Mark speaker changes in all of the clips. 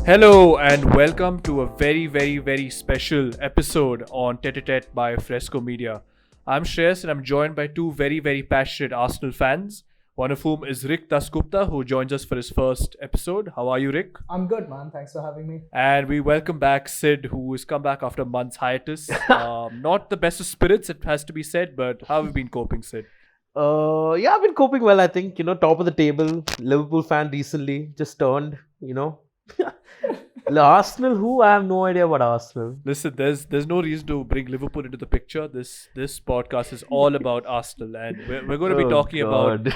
Speaker 1: Hello and welcome to a very special episode on Tete by Fresco Media. I'm Shreyas and I'm joined by two very passionate Arsenal fans, one of whom is Rik Dasgupta, who joins us for his first episode. How are you, Rik?
Speaker 2: I'm good, man. Thanks for having me.
Speaker 1: And we welcome back Sid, who has come back after a month's hiatus. Not the best of spirits, it has to be said, but how have you been coping, Sid?
Speaker 3: I've been coping well, I think. Top of the table, Liverpool fan recently, just turned, Arsenal, who? I have no idea about Arsenal.
Speaker 1: Listen, there's no reason to bring Liverpool into the picture. This podcast is all about Arsenal, and we're going to be talking about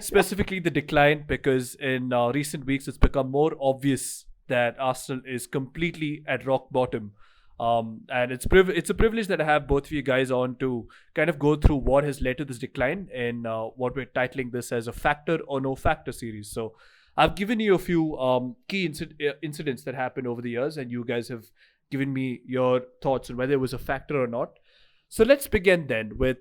Speaker 1: specifically the decline, because in recent weeks it's become more obvious that Arsenal is completely at rock bottom. And it's a privilege that I have both of you guys on to kind of go through what has led to this decline in what we're titling this as a factor or no factor series. So I've given you a few key incidents that happened over the years, and you guys have given me your thoughts on whether it was a factor or not. So let's begin then with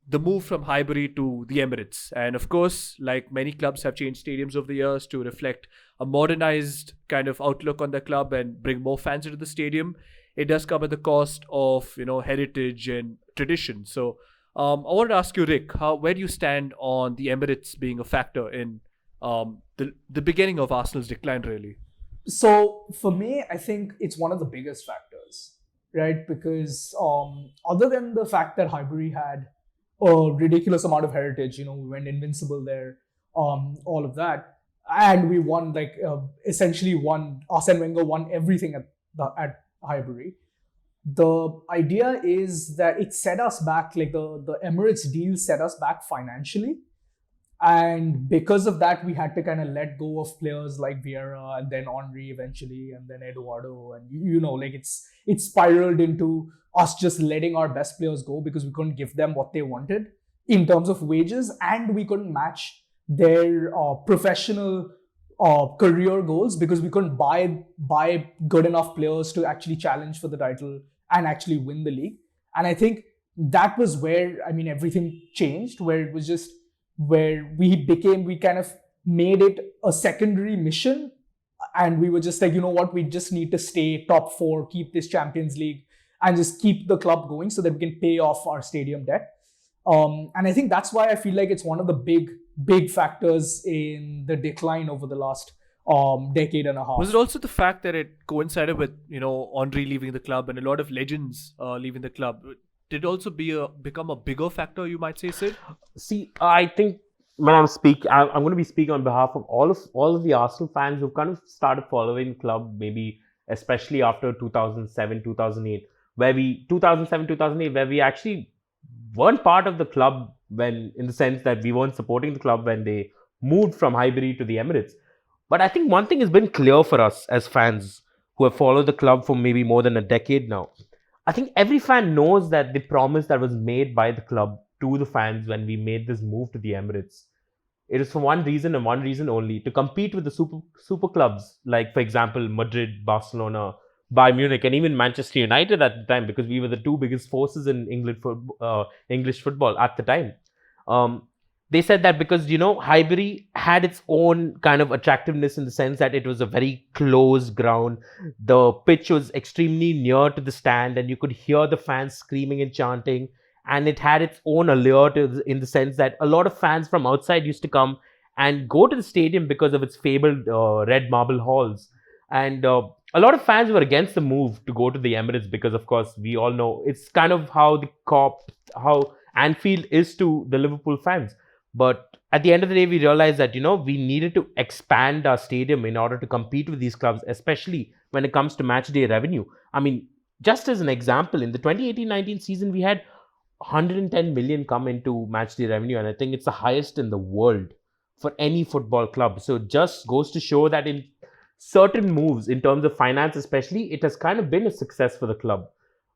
Speaker 1: the move from Highbury to the Emirates. And of course, like many clubs have changed stadiums over the years to reflect a modernized kind of outlook on the club and bring more fans into the stadium. It does come at the cost of, heritage and tradition. So I wanted to ask you, Rik, where do you stand on the Emirates being a factor in the beginning of Arsenal's decline, really?
Speaker 2: So for me, I think it's one of the biggest factors, right? Because other than the fact that Highbury had a ridiculous amount of heritage, we went invincible there, all of that, and we won, essentially won. Arsene Wenger won everything at Highbury. The idea is that it set us back, like the Emirates deal set us back financially. And because of that, we had to kind of let go of players like Vieira and then Henry eventually, and then Eduardo. And, it spiraled into us just letting our best players go because we couldn't give them what they wanted in terms of wages, and we couldn't match their professional career goals because we couldn't buy good enough players to actually challenge for the title and actually win the league. And I think that was where, everything changed, where it was just where we kind of made it a secondary mission, and we were just like, we just need to stay top four, keep this Champions League, and just keep the club going so that we can pay off our stadium debt. And I think that's why I feel like it's one of the big factors in the decline over the last decade and a half.
Speaker 1: Was it also the fact that it coincided with, Henry leaving the club and a lot of legends leaving the club? Did it also become a bigger factor, you might say, Sid?
Speaker 3: See, I think when I'm going to be speaking on behalf of all of the Arsenal fans who've kind of started following the club, maybe especially after 2007, 2008, where we actually weren't part of the club in the sense that we weren't supporting the club when they moved from Highbury to the Emirates. But I think one thing has been clear for us as fans who have followed the club for maybe more than a decade now. I think every fan knows that the promise that was made by the club to the fans when we made this move to the Emirates, it is for one reason and one reason only: to compete with the super clubs like, for example, Madrid, Barcelona, Bayern Munich, and even Manchester United at the time, because we were the two biggest forces in English football at the time. They said that because, Highbury had its own kind of attractiveness in the sense that it was a very closed ground. The pitch was extremely near to the stand and you could hear the fans screaming and chanting. And it had its own allure in the sense that a lot of fans from outside used to come and go to the stadium because of its fabled red marble halls. And a lot of fans were against the move to go to the Emirates because, of course, we all know it's kind of how Anfield is to the Liverpool fans. But at the end of the day, we realized that, we needed to expand our stadium in order to compete with these clubs, especially when it comes to match day revenue. Just as an example, in the 2018-19 season, we had 110 million come into match day revenue, and I think it's the highest in the world for any football club. So it just goes to show that in certain moves, in terms of finance especially, it has kind of been a success for the club.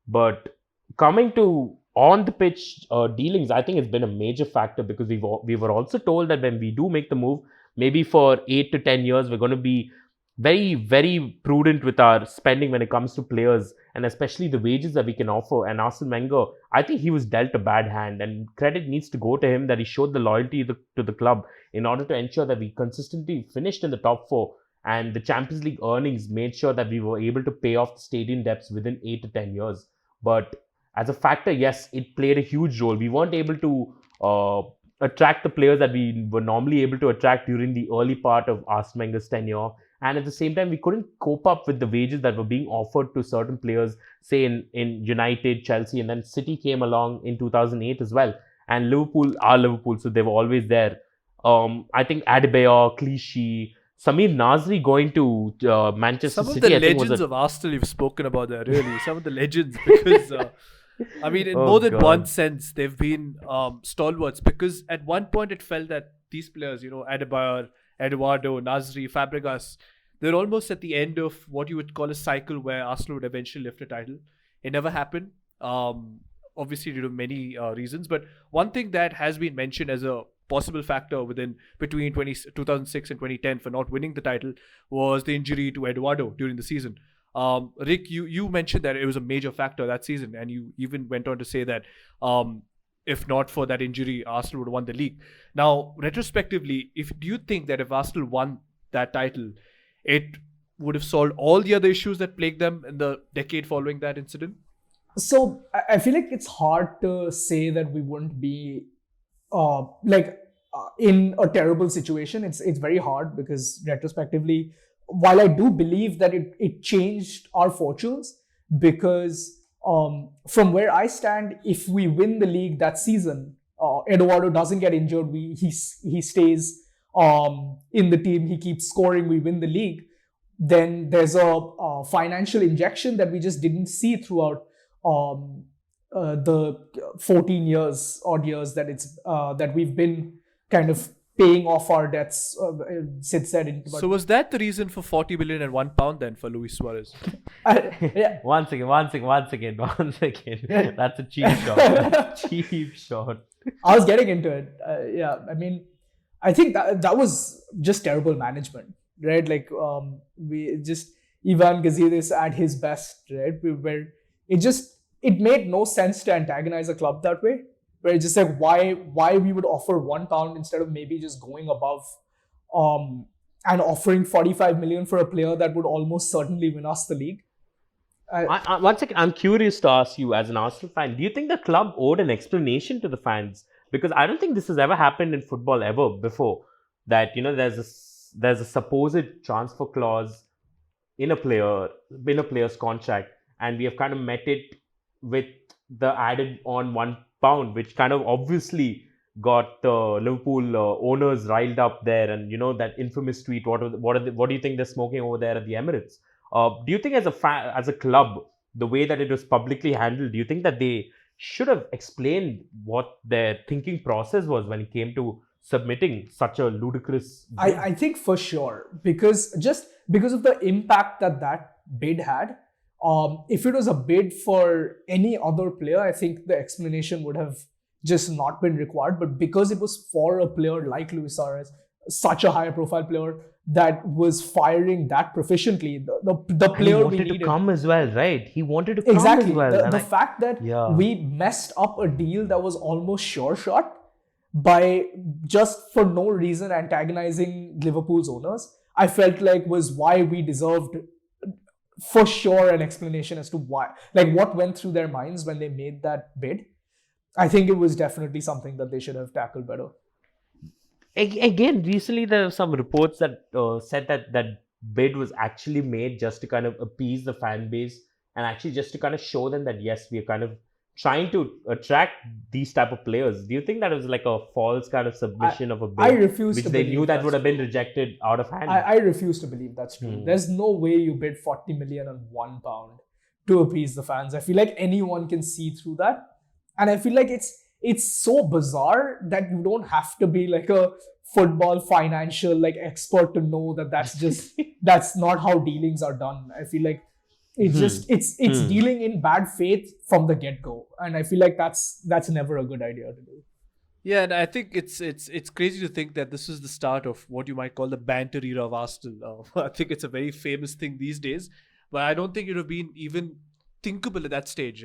Speaker 3: But coming to on the pitch dealings, I think it's been a major factor, because we were also told that when we do make the move, maybe for 8 to 10 years, we're going to be very prudent with our spending when it comes to players, and especially the wages that we can offer. And Arsene Wenger, I think he was dealt a bad hand, and credit needs to go to him that he showed the loyalty to the club in order to ensure that we consistently finished in the top four. and the Champions League earnings made sure that we were able to pay off the stadium debts within 8 to 10 years. But as a factor, yes, it played a huge role. We weren't able to attract the players that we were normally able to attract during the early part of Arsene Wenger's tenure. And at the same time, we couldn't cope up with the wages that were being offered to certain players, say in United, Chelsea, and then City came along in 2008 as well. And Liverpool are Liverpool, so they were always there. I think Adebayor, Clichy, Samir Nasri going to Manchester City.
Speaker 1: Some of the legends of Arsenal you've spoken about there, really. Some of the legends, because I mean, in more than one sense, they've been stalwarts. Because at one point, it felt that these players, Adebayor, Eduardo, Nasri, Fabregas, they're almost at the end of what you would call a cycle where Arsenal would eventually lift a title. It never happened. Obviously, due to many reasons. But one thing that has been mentioned as a possible factor between 2006 and 2010 for not winning the title was the injury to Eduardo during the season. Rik, you mentioned that it was a major factor that season, and you even went on to say that if not for that injury, Arsenal would have won the league. Now, retrospectively, do you think that if Arsenal won that title, it would have solved all the other issues that plagued them in the decade following that incident?
Speaker 2: So I feel like it's hard to say that we wouldn't be in a terrible situation. It's very hard because retrospectively, while I do believe that it changed our fortunes, because from where I stand, if we win the league that season, Eduardo doesn't get injured, he stays in the team, he keeps scoring, we win the league, then there's a financial injection that we just didn't see throughout the 14 years that we've been kind of paying off our debts. Sid said.
Speaker 1: So was that the reason for 40 million and £1 then for Luis Suarez?
Speaker 2: Yeah.
Speaker 3: One second. That's a cheap shot. Cheap shot.
Speaker 2: I was getting into it. I mean, I think that was just terrible management, right? Like we just Ivan Gazidis at his best, right? It made no sense to antagonize a club that way. Where it's just like why we would offer £1 instead of maybe just going above and offering 45 million for a player that would almost certainly win us the league.
Speaker 3: One second, I'm curious to ask you as an Arsenal fan, do you think the club owed an explanation to the fans? Because I don't think this has ever happened in football ever before. That there's a supposed transfer clause in a player's contract, and we have kind of met it with the added on £1, which kind of obviously got the Liverpool owners riled up there. And that infamous tweet, what do you think they're smoking over there at the Emirates? Do you think as a club, the way that it was publicly handled, do you think that they should have explained what their thinking process was when it came to submitting such a ludicrous bid?
Speaker 2: I think for sure, because of the impact that bid had. If it was a bid for any other player, I think the explanation would have just not been required. But because it was for a player like Luis Suarez, such a high-profile player that was firing that proficiently, the player
Speaker 3: he wanted to come as well, right? He wanted to come
Speaker 2: exactly.
Speaker 3: as well.
Speaker 2: The fact that we messed up a deal that was almost sure shot by just for no reason antagonizing Liverpool's owners, I felt like was why we deserved for sure an explanation as to why, like what went through their minds when they made that bid. I think it was definitely something that they should have tackled better.
Speaker 3: Again, recently there were some reports that said that bid was actually made just to kind of appease the fan base and actually just to kind of show them that yes, we are kind of trying to attract these type of players. Do you think that was like a false kind of submission of a bid?
Speaker 2: I refuse
Speaker 3: which
Speaker 2: to
Speaker 3: they
Speaker 2: believe
Speaker 3: knew that would have been rejected out of hand?
Speaker 2: I refuse to believe that's true. There's no way you bid 40 million on £1 to appease the fans. I feel like anyone can see through that. And I feel like it's so bizarre that you don't have to be like a football financial expert to know that that's not how dealings are done. I feel like it's dealing in bad faith from the get-go, and I feel like that's never a good idea to do.
Speaker 1: Yeah, and I think it's crazy to think that this is the start of what you might call the banter era of Arsenal. I think it's a very famous thing these days, but I don't think it would have been even thinkable at that stage.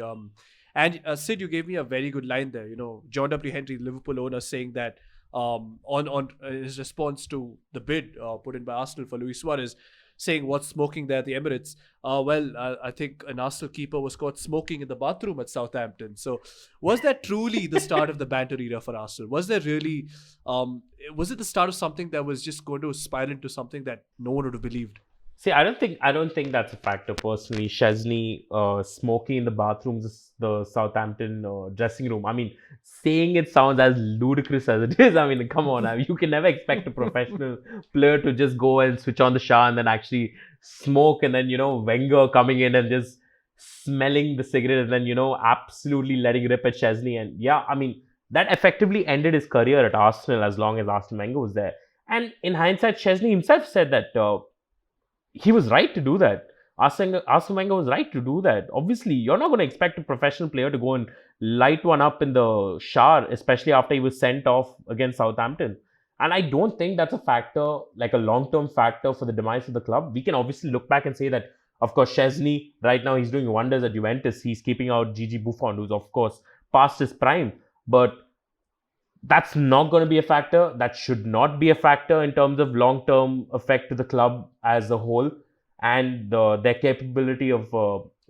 Speaker 1: And Sid, you gave me a very good line there. John W. Henry, Liverpool owner, saying that on his response to the bid put in by Arsenal for Luis Suarez, saying what's smoking there at the Emirates. I think an Arsenal keeper was caught smoking in the bathroom at Southampton. So was that truly the start of the banter era for Arsenal? Was there really, was it the start of something that was just going to spiral into something that no one would have believed?
Speaker 3: See, I don't think that's a factor personally. Chesney smoking in the bathrooms of the Southampton dressing room. I mean, saying it sounds as ludicrous as it is. I mean, come on, you can never expect a professional player to just go and switch on the shower and then actually smoke, and then Wenger coming in and just smelling the cigarette and then absolutely letting rip at Chesney. And yeah, I mean, that effectively ended his career at Arsenal as long as Arsene Wenger was there. And in hindsight, Chesney himself said that. He was right to do that. Arsene Wenger was right to do that. Obviously, you're not going to expect a professional player to go and light one up in the shower, especially after he was sent off against Southampton. And I don't think that's a factor, like a long-term factor for the demise of the club. We can obviously look back and say that, of course, Chesney, right now, he's doing wonders at Juventus. He's keeping out Gigi Buffon, who's, of course, past his prime. But that's not going to be a factor. That should not be a factor in terms of long-term effect to the club as a whole and their capability of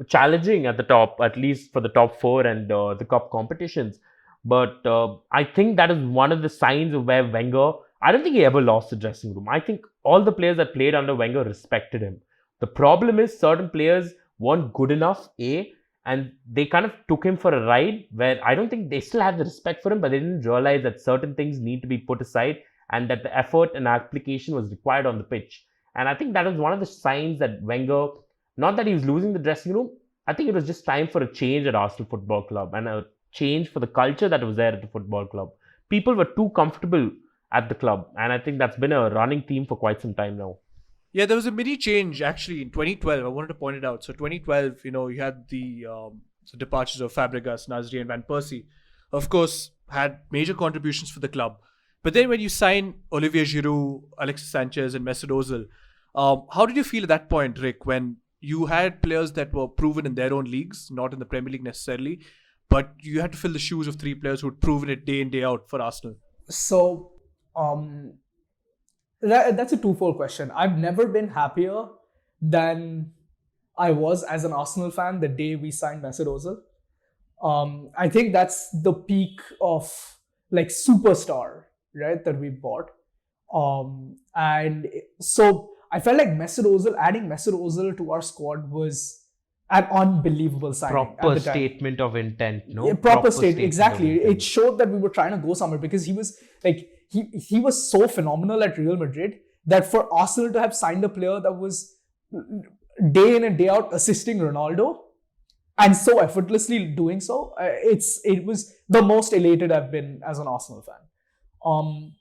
Speaker 3: challenging at the top, at least for the top four and the cup competitions. But I think that is one of the signs of where Wenger, I don't think he ever lost the dressing room. I think all the players that played under Wenger respected him. The problem is certain players weren't good enough, and they kind of took him for a ride where I don't think they still had the respect for him, but they didn't realize that certain things need to be put aside and that the effort and application was required on the pitch. And I think that was one of the signs that Wenger, not that he was losing the dressing room, I think it was just time for a change at Arsenal Football Club and a change for the culture that was there at the football club. People were too comfortable at the club, and I think that's been a running theme for quite some time now.
Speaker 1: Yeah, there was a mini change actually in 2012. I wanted to point it out. So 2012, you had the departures of Fabregas, Nasri, and Van Persie. Of course, had major contributions for the club. But then when you sign Olivier Giroud, Alexis Sanchez, and Mesut Ozil, how did you feel at that point, Rik, when you had players that were proven in their own leagues, not in the Premier League necessarily, but you had to fill the shoes of three players who'd proven it day in, day out for Arsenal?
Speaker 2: So, that's a twofold question. I've never been happier than I was as an Arsenal fan the day we signed Mesut Ozil. I think that's the peak of like superstar, right, that we bought. And so I felt like adding Mesut Ozil to our squad was an unbelievable signing.
Speaker 3: Proper statement of intent, no?
Speaker 2: Yeah, proper statement, exactly. It showed that we were trying to go somewhere because he was like, he was so phenomenal at Real Madrid that for Arsenal to have signed a player that was day in and day out assisting Ronaldo and so effortlessly doing so, it was the most elated I've been as an Arsenal fan.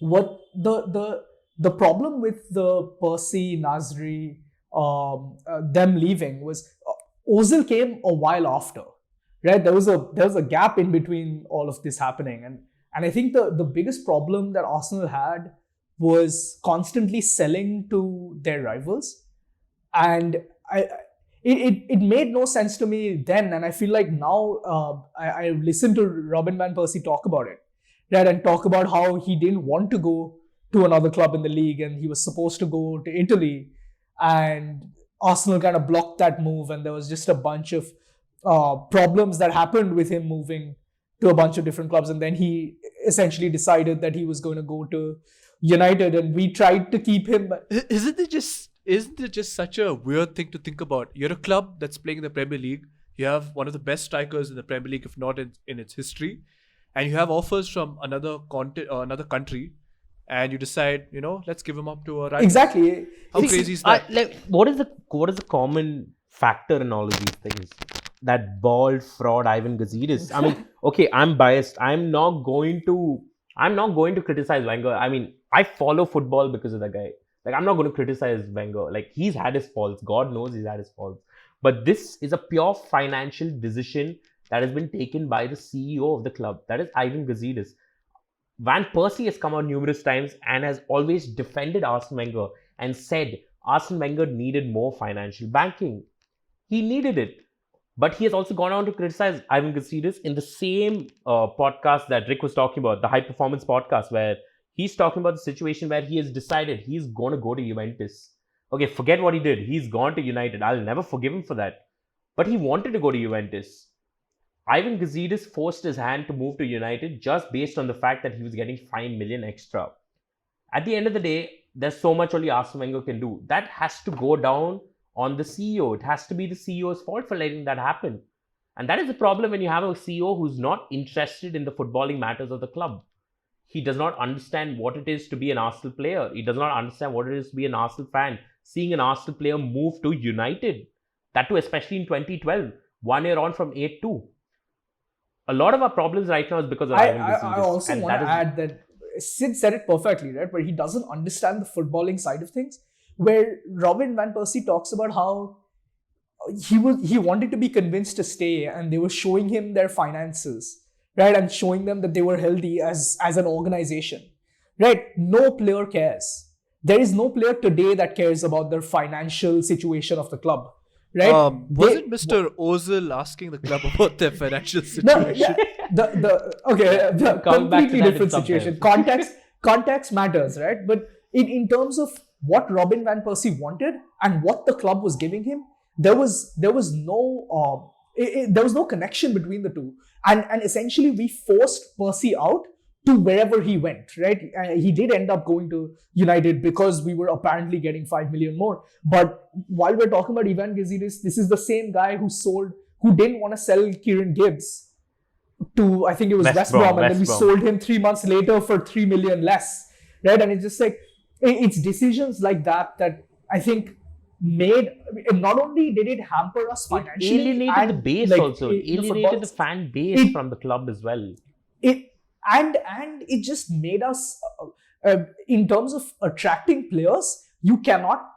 Speaker 2: What the problem with the Percy, Nasri, them leaving was Ozil came a while after, right? There was a gap in between all of this happening, and I think the biggest problem that Arsenal had was constantly selling to their rivals, and it made no sense to me then, and I feel like now I listened to Robin van Persie talk about it, right, and talk about how he didn't want to go to another club in the league and he was supposed to go to Italy, and Arsenal kind of blocked that move, and there was just a bunch of problems that happened with him moving to a bunch of different clubs, and then he essentially decided that he was going to go to United, and we tried to keep him.
Speaker 1: Isn't it just such a weird thing to think about? You're a club that's playing in the Premier League. You have one of the best strikers in the Premier League, if not in its history, and you have offers from another country, and you decide, let's give him up to a rival.
Speaker 2: Exactly.
Speaker 1: How crazy is that?
Speaker 3: What is the common factor in all of these things? That bald fraud Ivan Gazidis. I mean, okay, I'm biased. I'm not going to criticize Wenger. I mean, I follow football because of that guy. Like, I'm not going to criticize Wenger. Like, he's had his faults. God knows he's had his faults. But this is a pure financial decision that has been taken by the CEO of the club. That is Ivan Gazidis. Van Persie has come out numerous times and has always defended Arsene Wenger and said Arsene Wenger needed more financial backing. He needed it. But he has also gone on to criticize Ivan Gazidis in the same podcast that Rik was talking about, the high performance podcast, where he's talking about the situation where he has decided he's going to go to Juventus. Okay, forget what he did. He's gone to United. I'll never forgive him for that. But he wanted to go to Juventus. Ivan Gazidis forced his hand to move to United just based on the fact that he was getting 5 million extra. At the end of the day, there's so much only Arsene Wenger can do. That has to go down on the CEO. It has to be the CEO's fault for letting that happen. And that is the problem when you have a CEO who's not interested in the footballing matters of the club. He does not understand what it is to be an Arsenal player. He does not understand what it is to be an Arsenal fan. Seeing an Arsenal player move to United, that too especially in 2012, 1 year on from 8-2. A lot of our problems right now is because of Ivan Gazidis.
Speaker 2: I also want to add that Sid said it perfectly, right? But he doesn't understand the footballing side of things. Where Robin van Persie talks about how he wanted to be convinced to stay, and they were showing him their finances, right, and showing them that they were healthy as an organization, right? No player cares. There is no player today that cares about the financial situation of the club, right?
Speaker 1: Wasn't Mr. Ozil asking the club about their financial situation?
Speaker 2: The completely different situation. Context matters, right? But in terms of what Robin van Persie wanted and what the club was giving him, there was no connection between the two, and essentially we forced Persie out to wherever he went, right? He did end up going to United because we were apparently getting 5 million more. But while we're talking about Ivan Gazidis, this is the same guy who didn't want to sell Kieran Gibbs to, I think it was West Brom, and then we sold him 3 months later for 3 million less, right? And it's just like, it's decisions like that I think not only did it hamper us financially,
Speaker 3: it alienated the base also. It alienated the fan base from the club as well.
Speaker 2: And it just made us, in terms of attracting players, you cannot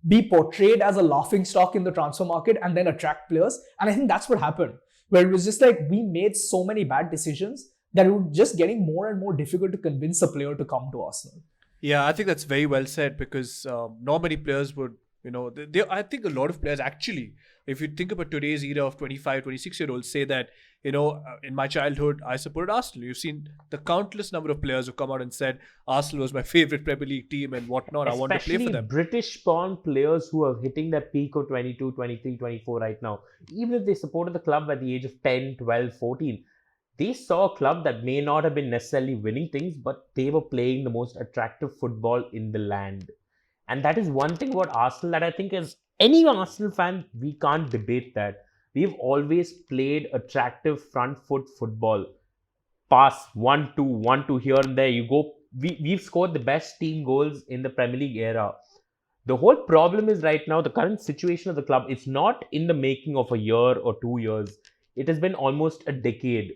Speaker 2: be portrayed as a laughing stock in the transfer market and then attract players. And I think that's what happened, where it was just like we made so many bad decisions that it was just getting more and more difficult to convince a player to come to Arsenal.
Speaker 1: Yeah, I think that's very well said, because not many players would, I think a lot of players actually, if you think about today's era of 25, 26-year-olds, say that, in my childhood, I supported Arsenal. You've seen the countless number of players who come out and said, Arsenal was my favorite Premier League team and whatnot. I want to play for them.
Speaker 3: British-born players who are hitting their peak of 22, 23, 24 right now, even if they supported the club at the age of 10, 12, 14, they saw a club that may not have been necessarily winning things, but they were playing the most attractive football in the land. And that is one thing about Arsenal that I think, as any Arsenal fan, we can't debate that. We've always played attractive front foot football. Pass 1-2 here and there. You go. We've scored the best team goals in the Premier League era. The whole problem is right now, the current situation of the club, it's not in the making of a year or 2 years. It has been almost a decade.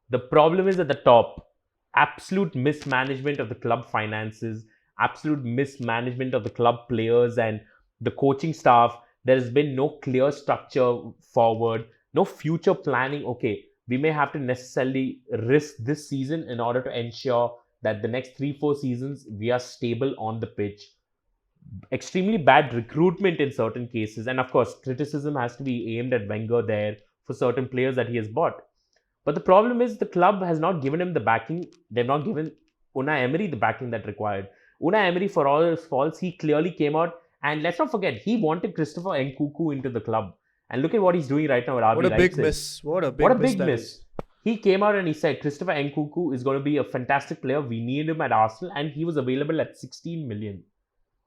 Speaker 3: The problem is at the top. Absolute mismanagement of the club finances, absolute mismanagement of the club players and the coaching staff. There has been no clear structure forward, no future planning. Okay, we may have to necessarily risk this season in order to ensure that the next 3-4 seasons we are stable on the pitch. Extremely bad recruitment in certain cases, and of course criticism has to be aimed at Wenger there for certain players that he has bought. But the problem is the club has not given him the backing. They've not given Unai Emery the backing that required. Unai Emery, for all his faults, he clearly came out, and let's not forget, he wanted Christopher Nkunku into the club. And look at what he's doing right now at RB Leipzig.
Speaker 1: What a big miss. What a big miss.
Speaker 3: He came out and he said, Christopher Nkunku is going to be a fantastic player. We need him at Arsenal, and he was available at 16 million.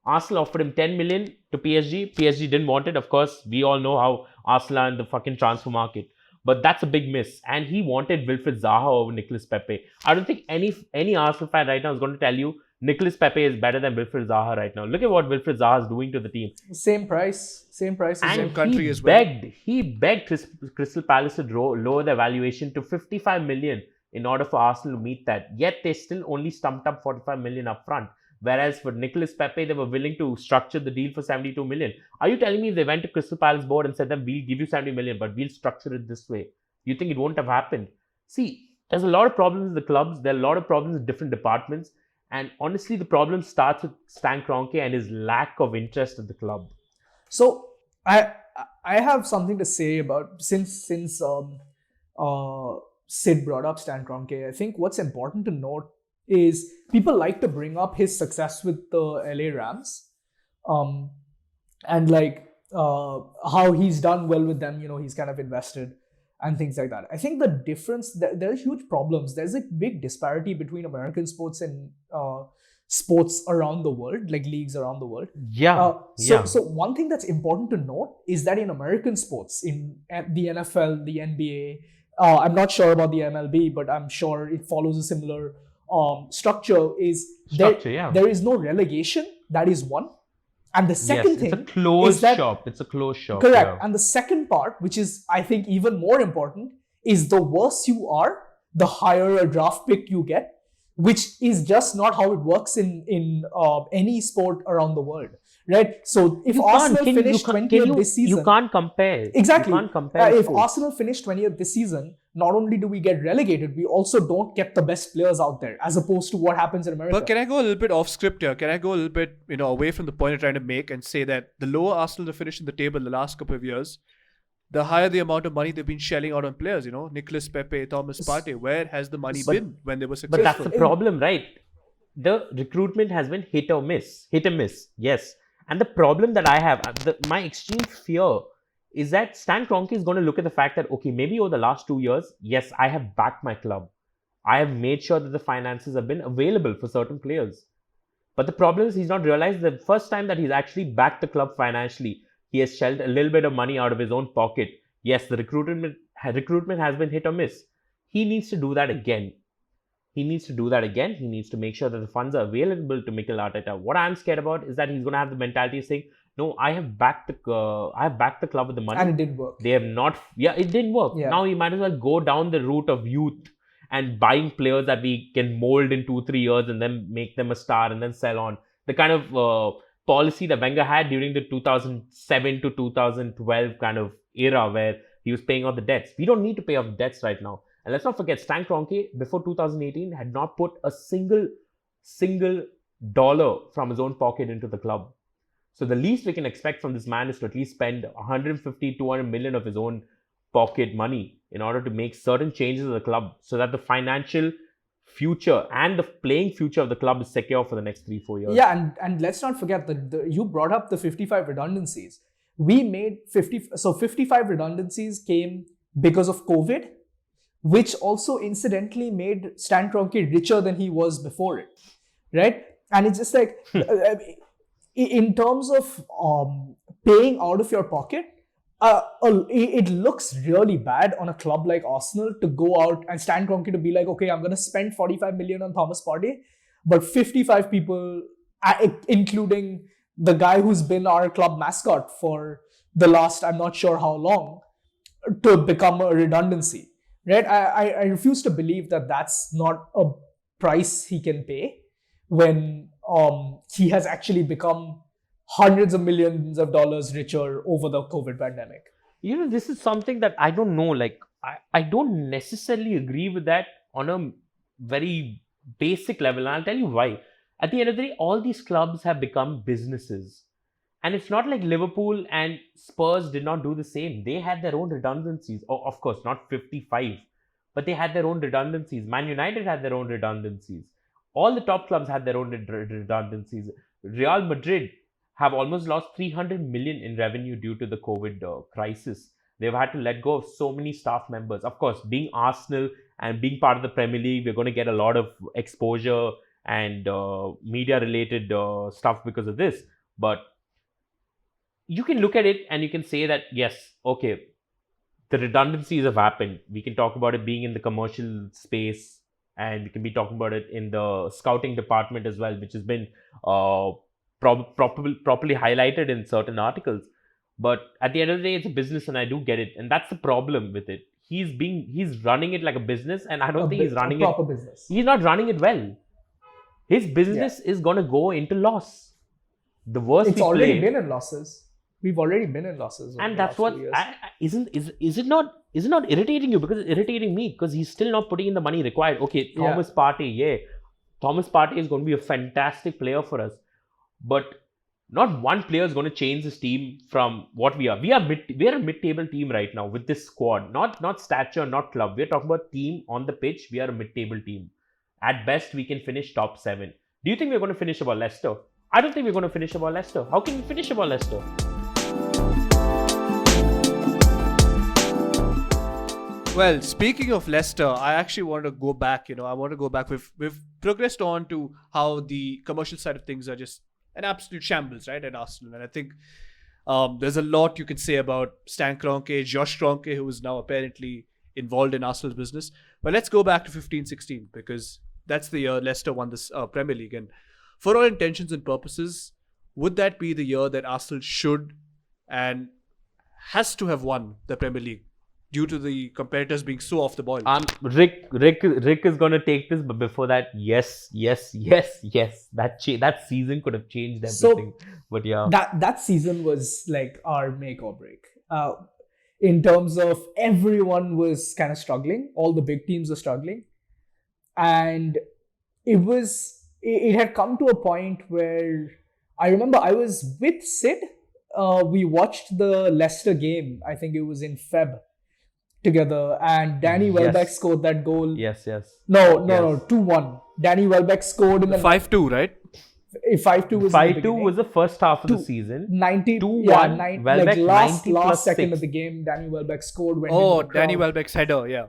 Speaker 3: Arsenal offered him 10 million to PSG. PSG didn't want it. Of course, we all know how Arsenal are in the fucking transfer market. But that's a big miss. And he wanted Wilfried Zaha over Nicolas Pepe. I don't think any Arsenal fan right now is going to tell you Nicolas Pepe is better than Wilfried Zaha right now. Look at what Wilfried Zaha is doing to the team.
Speaker 2: Same price, same
Speaker 1: country as well.
Speaker 3: He begged Crystal Palace to lower the valuation to 55 million in order for Arsenal to meet that. Yet they still only stumped up 45 million up front. Whereas for Nicolas Pepe, they were willing to structure the deal for 72 million. Are you telling me if they went to Crystal Palace board and said that we'll give you 70 million, but we'll structure it this way? You think it won't have happened? See, there's a lot of problems in the clubs. There are a lot of problems in different departments. And honestly, the problem starts with Stan Kroenke and his lack of interest at the club.
Speaker 2: So, I have something to say about since Sid brought up Stan Kroenke. I think what's important to note is people like to bring up his success with the LA Rams, and like how he's done well with them. He's kind of invested and things like that. I think the difference, there are huge problems. There's a big disparity between American sports and sports around the world, like leagues around the world. So one thing that's important to note is that in American sports, in the NFL, the NBA, I'm not sure about the MLB, but I'm sure it follows a similar structure. There is no relegation. That is one. And the second thing,
Speaker 3: it's a closed shop. It's a closed shop.
Speaker 2: Correct.
Speaker 3: Yeah.
Speaker 2: And the second part, which is I think even more important, is the worse you are, the higher a draft pick you get, which is just not how it works in any sport around the world, right? So if Arsenal finished 20th this season,
Speaker 3: you can't compare.
Speaker 2: Exactly.
Speaker 3: You can't compare.
Speaker 2: If Arsenal finished 20th this season, not only do we get relegated, we also don't get the best players out there, as opposed to what happens in America.
Speaker 1: But can I go a little bit off script here? Can I go a little bit, away from the point I'm trying to make and say that the lower Arsenal have finished in the table the last couple of years, the higher the amount of money they've been shelling out on players, Nicholas Pepe, Thomas Partey. Where has the money been when they were successful?
Speaker 3: But that's the problem, right? The recruitment has been hit and miss, yes. And the problem that I have, my extreme fear is that Stan Kroenke is going to look at the fact that, okay, maybe over the last 2 years, yes, I have backed my club. I have made sure that the finances have been available for certain players. But the problem is he's not realized the first time that he's actually backed the club financially, he has shelled a little bit of money out of his own pocket. Yes, the recruitment has been hit or miss. He needs to do that again. He needs to make sure that the funds are available to Mikel Arteta. What I'm scared about is that he's going to have the mentality of saying, no, I have backed the club with the money.
Speaker 2: And it did work.
Speaker 3: They have not. Yeah, it didn't work.
Speaker 2: Yeah.
Speaker 3: Now he might as well go down the route of youth and buying players that we can mold in 2-3 years and then make them a star and then sell on. The kind of policy that Wenger had during the 2007 to 2012 kind of era where he was paying off the debts. We don't need to pay off debts right now. And let's not forget, Stan Kroenke, before 2018, had not put a single dollar from his own pocket into the club. So the least we can expect from this man is to at least spend 150, 200 million of his own pocket money in order to make certain changes in the club so that the financial future and the playing future of the club is secure for the next 3-4 years.
Speaker 2: Yeah, and let's not forget that you brought up the 55 redundancies. We made 55 redundancies came because of COVID, which also incidentally made Stan Kroenke richer than he was before it, right? And it's just like, in terms of paying out of your pocket, it looks really bad on a club like Arsenal to go out and Stan Kroenke to be like, okay, I'm going to spend 45 million on Thomas Partey, but 55 people, including the guy who's been our club mascot for the last, I'm not sure how long, to become a redundancy, right? I refuse to believe that that's not a price he can pay when he has actually become hundreds of millions of dollars richer over the COVID pandemic.
Speaker 3: This is something that I don't know. Like, I don't necessarily agree with that on a very basic level. And I'll tell you why. At the end of the day, all these clubs have become businesses. And it's not like Liverpool and Spurs did not do the same. They had their own redundancies. Oh, of course, not 55. But they had their own redundancies. Man United had their own redundancies. All the top clubs had their own redundancies. Real Madrid have almost lost 300 million in revenue due to the COVID crisis. They've had to let go of so many staff members. Of course, being Arsenal and being part of the Premier League, we're going to get a lot of exposure and media-related stuff because of this. But you can look at it and you can say that, yes, okay, the redundancies have happened. We can talk about it being in the commercial space, and we can be talking about it in the scouting department as well, which has been properly highlighted in certain articles. But at the end of the day, it's a business, and I do get it. And that's the problem with it. He's running it like a business, and I don't think he's running
Speaker 2: proper business.
Speaker 3: He's not running it well. His business is going to go into loss. The worst.
Speaker 2: It's already been in losses. We've already been in losses.
Speaker 3: And that's what is it not irritating you? Because it's irritating me, because he's still not putting in the money required. Okay, Thomas Partey, Thomas Partey is going to be a fantastic player for us. But not one player is going to change this team from what we are. We are a mid-table team right now with this squad. Not stature, not club. We're talking about team on the pitch. We are a mid-table team. At best, we can finish top 7. Do you think we're going to finish above Leicester? I don't think we're going to finish above Leicester. How can we finish above Leicester?
Speaker 1: Well, speaking of Leicester, I actually want to go back. I want to go back. We've progressed on to how the commercial side of things are just an absolute shambles, right, at Arsenal. And I think there's a lot you can say about Stan Kroenke, Josh Kroenke, who is now apparently involved in Arsenal's business. But let's go back to 15-16 because that's the year Leicester won this Premier League. And for all intentions and purposes, would that be the year that Arsenal should and has to have won the Premier League due to the competitors being so off the boil?
Speaker 3: Rik is going to take this, but before that, yes. That season could have changed everything.
Speaker 2: So,
Speaker 3: but yeah,
Speaker 2: that season was like our make or break. In terms of everyone was kind of struggling, all the big teams were struggling, and it had come to a point where I remember I was with Sid. We watched the Leicester game. I think it was in Feb together, and Danny Welbeck scored that goal.
Speaker 3: Yes.
Speaker 2: No, 2-1. Danny Welbeck scored in the
Speaker 1: 5-2, right?
Speaker 2: 5-2 was
Speaker 3: 5-2 was the first half of the season.
Speaker 2: 2-1.
Speaker 3: Welbeck,
Speaker 2: last
Speaker 3: 90+6.
Speaker 2: second of the game, Danny Welbeck scored.
Speaker 1: Danny Welbeck's header, yeah.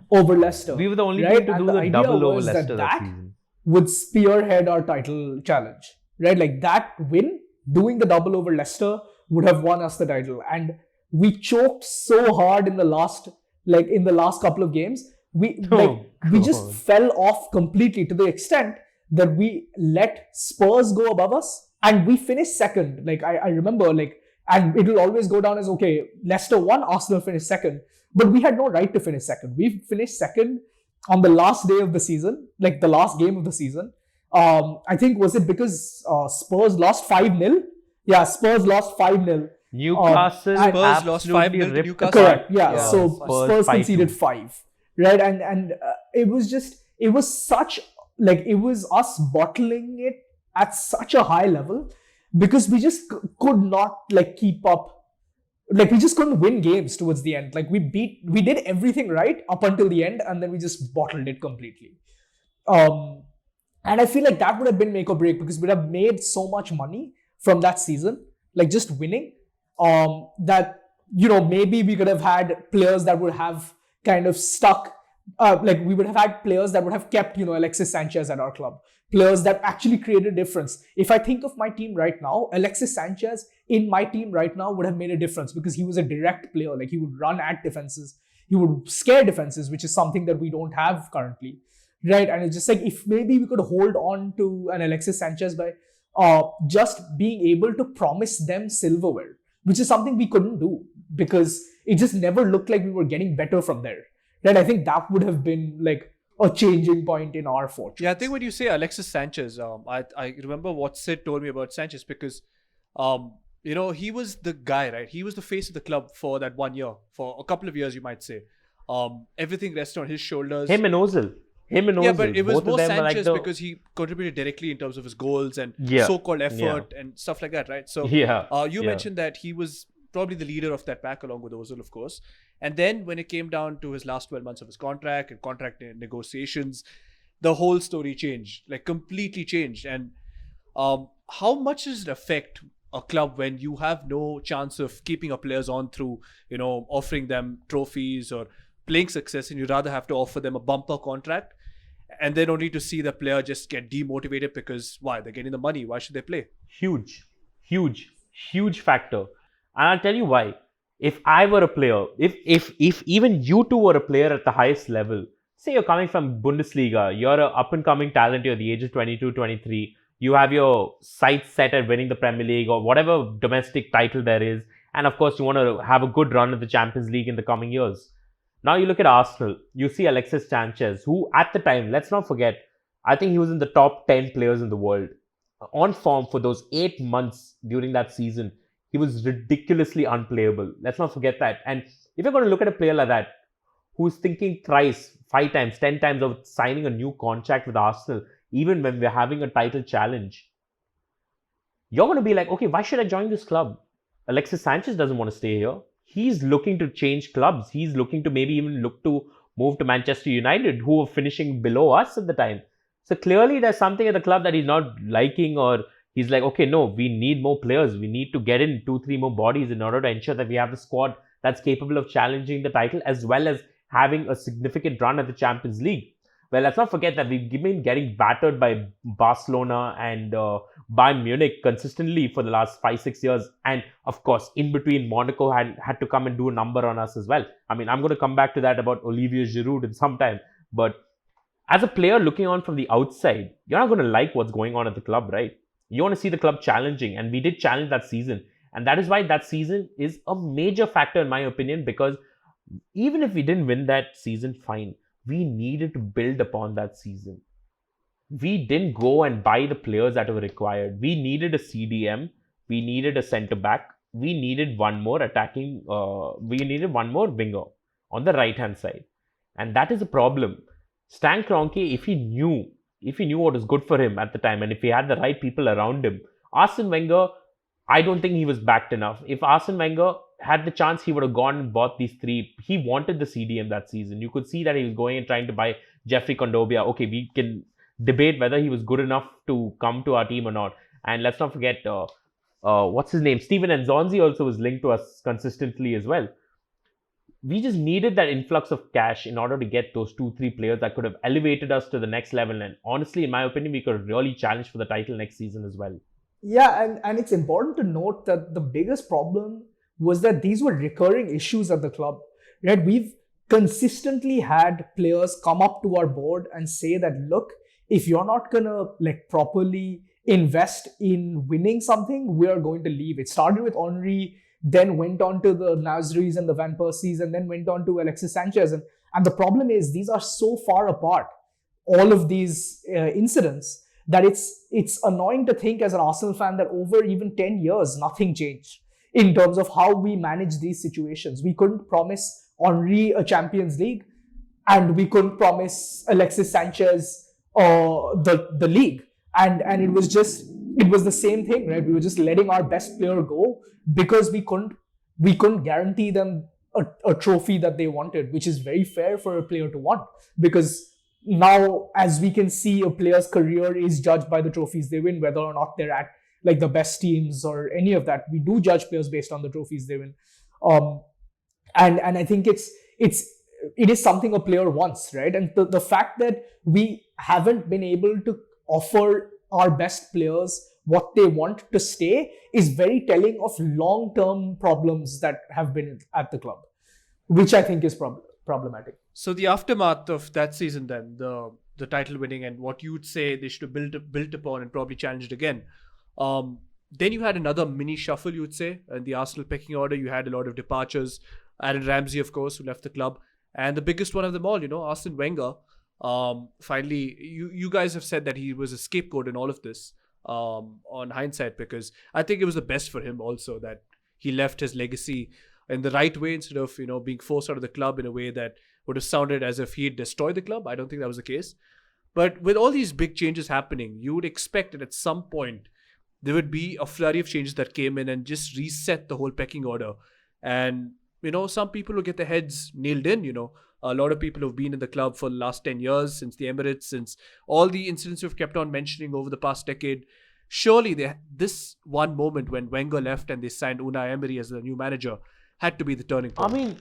Speaker 2: Over Leicester.
Speaker 3: We were the only team to do the double over Leicester that season.
Speaker 2: Would spearhead our title challenge, right? Like that win, doing the double over Leicester would have won us the title. And we choked so hard in the last couple of games. We just fell off completely to the extent that we let Spurs go above us and we finished second. Like I remember, and it will always go down as, okay, Leicester won, Arsenal finished second. But we had no right to finish second. We finished second on the last day of the season, like the last game of the season. I think, was it because Spurs lost 5-0? Yeah, Spurs lost 5-0.
Speaker 3: Newcastle
Speaker 1: Spurs lost 5-0 to Newcastle.
Speaker 2: Correct. Yeah. So Spurs conceded 5. Right. And it was us bottling it at such a high level because we just could not keep up. We just couldn't win games towards the end. We did everything right up until the end, and then we just bottled it completely. And I feel like that would have been make or break because we'd have made so much money from that season, just winning. That maybe we could have had players that would have kind of stuck. We would have had players that would have kept Alexis Sanchez at our club. Players that actually created a difference. If I think of my team right now, Alexis Sanchez in my team right now would have made a difference because he was a direct player. He would run at defenses. He would scare defenses, which is something that we don't have currently. Right? And it's just if maybe we could hold on to an Alexis Sanchez by just being able to promise them silverware, which is something we couldn't do because it just never looked like we were getting better from there. Right? I think that would have been a changing point in our fortune.
Speaker 1: Yeah, I think when you say Alexis Sanchez, I remember what Sid told me about Sanchez because, he was the guy, right? He was the face of the club for that 1 year, for a couple of years, you might say. Everything rested on his shoulders.
Speaker 3: Him and Ozil.
Speaker 1: Yeah, but it was more Sanchez because he contributed directly in terms of his goals and so-called effort and stuff like that, right? So you mentioned that he was probably the leader of that pack along with Ozil, of course. And then when it came down to his last 12 months of his contract and contract negotiations, the whole story changed, completely changed. And how much does it affect a club when you have no chance of keeping your players on through, offering them trophies or playing success, and you rather have to offer them a bumper contract and then only to see the player just get demotivated because why? They're getting the money. Why should they play?
Speaker 3: Huge factor. And I'll tell you why. If I were a player, if even you two were a player at the highest level, say you're coming from Bundesliga, you're an up-and-coming talent, you're the age of 22, 23, you have your sights set at winning the Premier League or whatever domestic title there is, and of course you want to have a good run at the Champions League in the coming years. Now you look at Arsenal, you see Alexis Sanchez, who at the time, let's not forget, I think he was in the top 10 players in the world. On form for those 8 months during that season, he was ridiculously unplayable. Let's not forget that. And if you're going to look at a player like that, who's thinking thrice, 5 times, 10 times of signing a new contract with Arsenal, even when we're having a title challenge, you're going to be like, okay, why should I join this club? Alexis Sanchez doesn't want to stay here. He's looking to change clubs. He's looking to maybe even look to move to Manchester United, who were finishing below us at the time. So clearly there's something at the club that he's not liking, or he's like, okay, no, we need more players. We need to get in 2-3 more bodies in order to ensure that we have a squad that's capable of challenging the title as well as having a significant run at the Champions League. Well, let's not forget that we've been getting battered by Barcelona and Bayern Munich consistently for the last 5-6 years. And of course, in between, Monaco had to come and do a number on us as well. I mean, I'm going to come back to that about Olivier Giroud in some time. But as a player looking on from the outside, you're not going to like what's going on at the club, right? You want to see the club challenging. And we did challenge that season. And that is why that season is a major factor, in my opinion, because even if we didn't win that season, fine. We needed to build upon that season. We didn't go and buy the players that were required. We needed a CDM. We needed a centre back. We needed one more attacking. We needed one more winger on the right hand side, and that is a problem. Stan Kroenke, if he knew what was good for him at the time, and if he had the right people around him, Arsene Wenger, I don't think he was backed enough. If Arsene Wenger had the chance, he would have gone and bought these three. He wanted the CDM that season. You could see that he was going and trying to buy Jeffrey Kondobia. Okay, we can debate whether he was good enough to come to our team or not. And let's not forget, what's his name? Steven Nzonzi also was linked to us consistently as well. We just needed that influx of cash in order to get those 2-3 players that could have elevated us to the next level. And honestly, in my opinion, we could really challenge for the title next season as well.
Speaker 2: Yeah, and it's important to note that the biggest problem was that these were recurring issues at the club, right? We've consistently had players come up to our board and say that, look, if you're not gonna properly invest in winning something, we are going to leave. It started with Henry, then went on to the Nasris and the Van Persies, and then went on to Alexis Sanchez. And the problem is these are so far apart, all of these incidents, that it's annoying to think as an Arsenal fan that over even 10 years, nothing changed in terms of how we manage these situations. We couldn't promise Henry a Champions League, and we couldn't promise Alexis Sanchez the league. And it was the same thing, right? We were just letting our best player go because we couldn't guarantee them a trophy that they wanted, which is very fair for a player to want, because now, as we can see, a player's career is judged by the trophies they win, whether or not they're at the best teams or any of that. We do judge players based on the trophies they win. And I think it is something a player wants, right? And the fact that we haven't been able to offer our best players what they want to stay is very telling of long-term problems that have been at the club, which I think is problematic.
Speaker 1: So the aftermath of that season, then the title winning, and what you would say they should have built upon and probably challenged again. Then you had another mini shuffle, you would say, in the Arsenal pecking order. You had a lot of departures. Aaron Ramsey, of course, who left the club, and the biggest one of them all, Arsene Wenger. Finally, you guys have said that he was a scapegoat in all of this. On hindsight, because I think it was the best for him also that he left his legacy in the right way instead of being forced out of the club in a way that would have sounded as if he had destroyed the club. I don't think that was the case. But with all these big changes happening, you would expect that at some point there would be a flurry of changes that came in and just reset the whole pecking order. And some people will get their heads nailed in. A lot of people who've been in the club for the last 10 years, since the Emirates, since all the incidents we've kept on mentioning over the past decade. Surely this one moment when Wenger left and they signed Unai Emery as the new manager had to be the turning point.
Speaker 3: I mean,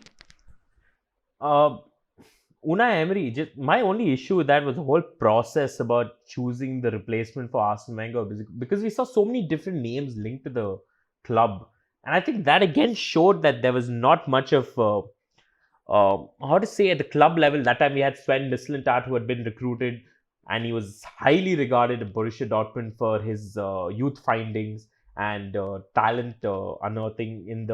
Speaker 3: Unai Emery, my only issue with that was the whole process about choosing the replacement for Arsene Wenger, because we saw so many different names linked to the club. And I think that again showed that there was not much of, how to say, at the club level. That time we had Sven Mislintat, who had been recruited, and he was highly regarded at Borussia Dortmund for his youth findings and talent unearthing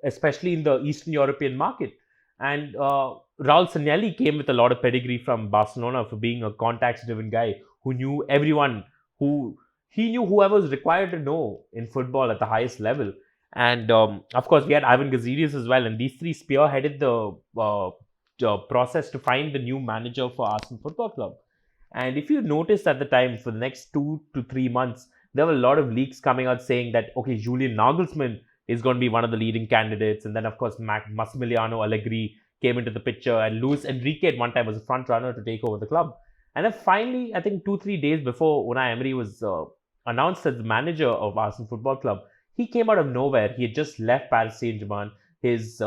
Speaker 3: especially in the Eastern European market. And Raul Sanllehi came with a lot of pedigree from Barcelona for being a contacts-driven guy who knew everyone, he knew whoever was required to know in football at the highest level. And of course, we had Ivan Gazidis as well. And these three spearheaded the process to find the new manager for Arsenal Football Club. And if you noticed at the time, for the next 2 to 3 months, there were a lot of leaks coming out saying that, okay, Julian Nagelsmann is going to be one of the leading candidates. And then, of course, Massimiliano Allegri came into the picture, and Luis Enrique at one time was a front runner to take over the club. And then finally, I think 2-3 days before Unai Emery was announced as the manager of Arsenal Football Club, he came out of nowhere. He had just left Paris Saint-Germain. His,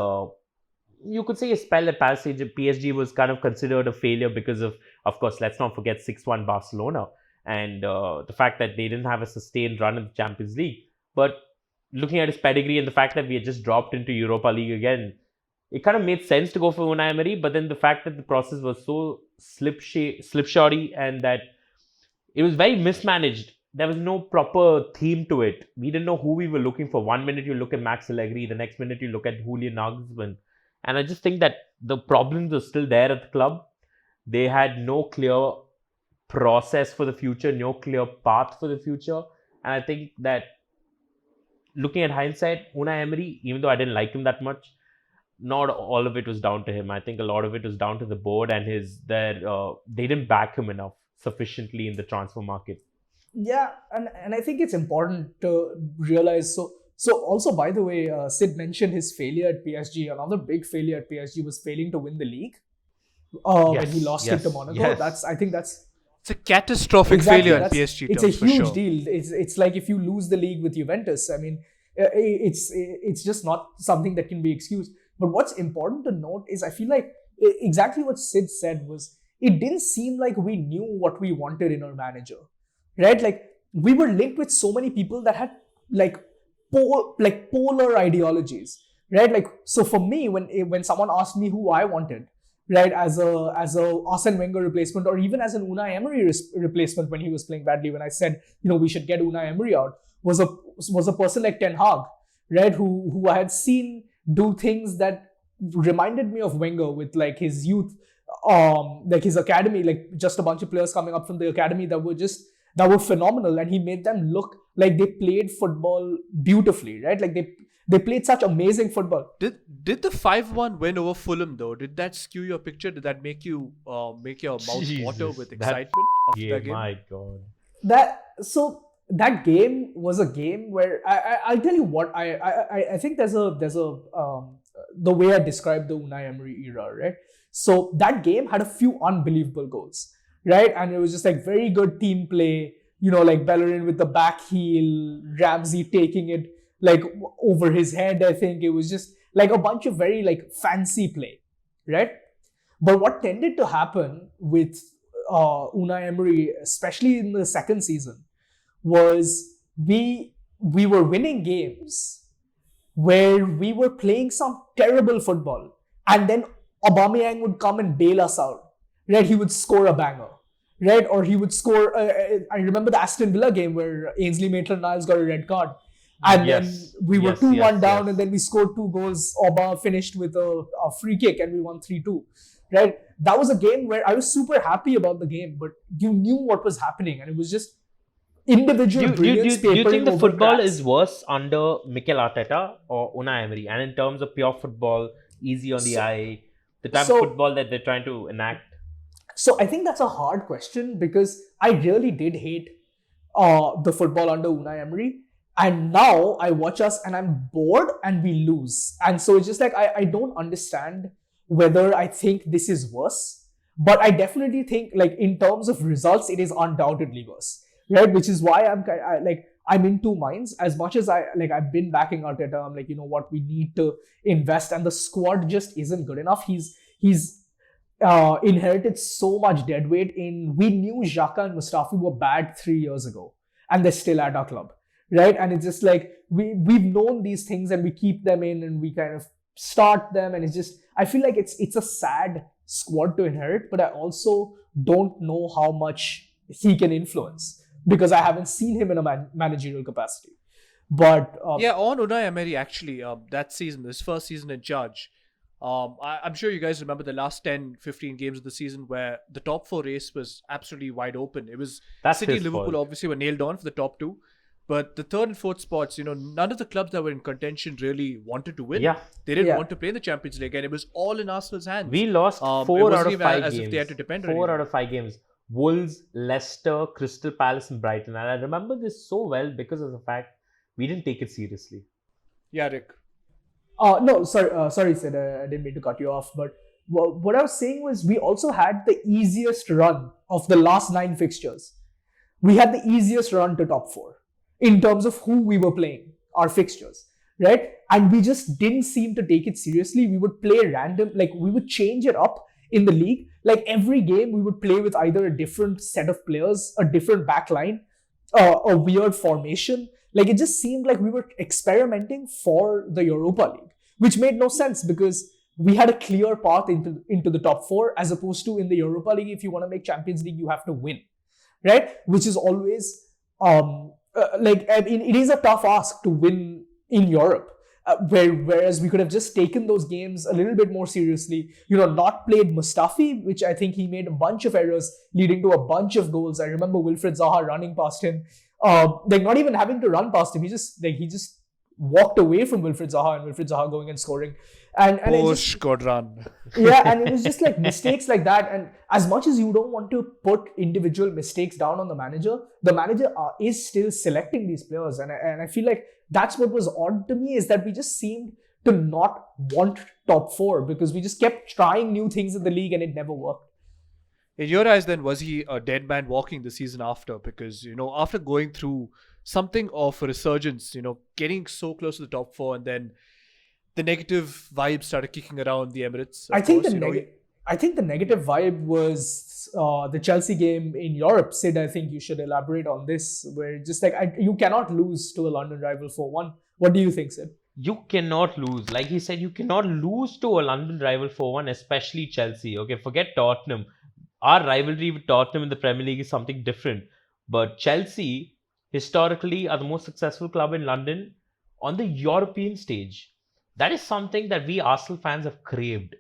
Speaker 3: you could say, his spell at Paris Saint-Germain, PSG was kind of considered a failure because of course, let's not forget 6-1 Barcelona and the fact that they didn't have a sustained run in the Champions League. But looking at his pedigree and the fact that we had just dropped into Europa League again, it kind of made sense to go for Unai Emery. But then the fact that the process was so slipshody and that it was very mismanaged. There was no proper theme to it. We didn't know who we were looking for. One minute you look at Max Allegri, the next minute you look at Julian Nagelsmann. And I just think that the problems are still there at the club. They had no clear process for the future, no clear path for the future. And I think that looking at hindsight, Unai Emery, even though I didn't like him that much, not all of it was down to him. I think a lot of it was down to the board and they didn't back him enough sufficiently in the transfer market.
Speaker 2: Yeah, and I think it's important to realize. So also, by the way, Sid mentioned his failure at PSG. Another big failure at PSG was failing to win the league when he lost it to Monaco.
Speaker 1: It's a catastrophic failure at PSG.
Speaker 2: It's a huge deal. It's like if you lose the league with Juventus. I mean, it's just not something that can be excused. But what's important to note is I feel like exactly what Sid said was it didn't seem like we knew what we wanted in our manager, right? Like we were linked with so many people that had polar ideologies, right? Like so for me, when someone asked me who I wanted, right, as a Arsene Wenger replacement or even as an Unai Emery replacement when he was playing badly, when I said we should get Unai Emery out, was a person like Ten Hag, right, who I had seen do things that reminded me of Wenger with like his youth, like his academy, like just a bunch of players coming up from the academy that were phenomenal, and he made them look like they played football beautifully, right? Like they played such amazing football.
Speaker 1: Did the 5-1 win over Fulham though? Did that skew your picture? Did that make you make your mouth water with excitement after that game?
Speaker 3: My God.
Speaker 2: That game was a game where I'll tell you what I think there's a the way I describe the Unai Emery era, right? So that game had a few unbelievable goals, right? And it was just like very good team play, like Bellerin with the back heel, Ramsey taking it like over his head. I think it was just like a bunch of very like fancy play, right? But what tended to happen with Unai Emery, especially in the second season, was we were winning games where we were playing some terrible football, and then Aubameyang would come and bail us out, right? He would score a banger, right? Or he would score. I remember the Aston Villa game where Ainsley Maitland-Niles got a red card, and then we were 2-1 down, and then we scored 2 goals. Aubameyang finished with a free kick, and we won 3-2, right? That was a game where I was super happy about the game, but you knew what was happening, and it was just individual brilliance.
Speaker 3: Do you think the football is worse under Mikel Arteta or Unai Emery? And in terms of pure football, easy on the eye, the type of football that they're trying to enact?
Speaker 2: So I think that's a hard question because I really did hate the football under Unai Emery. And now I watch us and I'm bored and we lose. And so it's just like, I don't understand whether I think this is worse. But I definitely think like in terms of results, it is undoubtedly worse. Right, which is why I'm in two minds. As much as I've been backing Arteta, I'm like, what, we need to invest, and the squad just isn't good enough. He's inherited so much deadweight. We knew Xhaka and Mustafi were bad 3 years ago, and they're still at our club, right? And it's just like we've known these things, and we keep them in, and we kind of start them, and it's just I feel like it's a sad squad to inherit, but I also don't know how much he can influence, because I haven't seen him in a managerial capacity. But
Speaker 1: on Unai Emery, actually, that season, this first season in charge, I'm sure you guys remember the last 10-15 games of the season where the top 4 race was absolutely wide open. It was City, Liverpool obviously were nailed on for the top 2. But the 3rd and 4th spots, none of the clubs that were in contention really wanted to win. Yeah. They didn't want to play in the Champions League, and it was all in Arsenal's hands.
Speaker 3: We lost 4 out of 5 games.
Speaker 1: As if they had to depend on
Speaker 3: 4 out of 5 games. Wolves, Leicester, Crystal Palace and Brighton. And I remember this so well because of the fact we didn't take it seriously.
Speaker 1: Yeah, Rick.
Speaker 2: No, sorry, Sid. I didn't mean to cut you off. But what I was saying was we also had the easiest run of the last 9 fixtures. We had the easiest run to top 4 in terms of who we were playing, our fixtures, right? And we just didn't seem to take it seriously. We would play random, like we would change it up in the league. Like every game, we would play with either a different set of players, a different back line, a weird formation. Like it just seemed like we were experimenting for the Europa League, which made no sense because we had a clear path into the top 4, as opposed to in the Europa League, if you want to make Champions League, you have to win, right? Which is always it is a tough ask to win in Europe. Whereas we could have just taken those games a little bit more seriously, not played Mustafi, which I think he made a bunch of errors leading to a bunch of goals. I remember Wilfried Zaha running past him, not even having to run past him. He just walked away from Wilfried Zaha, and Wilfried Zaha going and scoring. And
Speaker 1: good run.
Speaker 2: Yeah, and it was just like mistakes like that. And as much as you don't want to put individual mistakes down on the manager is still selecting these players. And I feel like that's what was odd to me, is that we just seemed to not want top 4 because we just kept trying new things in the league and it never worked.
Speaker 1: In your eyes, then, was he a dead man walking the season after? Because, after going through something of a resurgence, getting so close to the top 4, and then the negative vibe started kicking around the Emirates.
Speaker 2: I think the negative vibe was the Chelsea game in Europe. Sid, I think you should elaborate on this, where just like you cannot lose to a London rival 4-1. What do you think, Sid?
Speaker 3: You cannot lose. Like he said, you cannot lose to a London rival 4-1, especially Chelsea. Okay, forget Tottenham. Our rivalry with Tottenham in the Premier League is something different. But Chelsea, historically, are the most successful club in London on the European stage. That is something that we Arsenal fans have craved.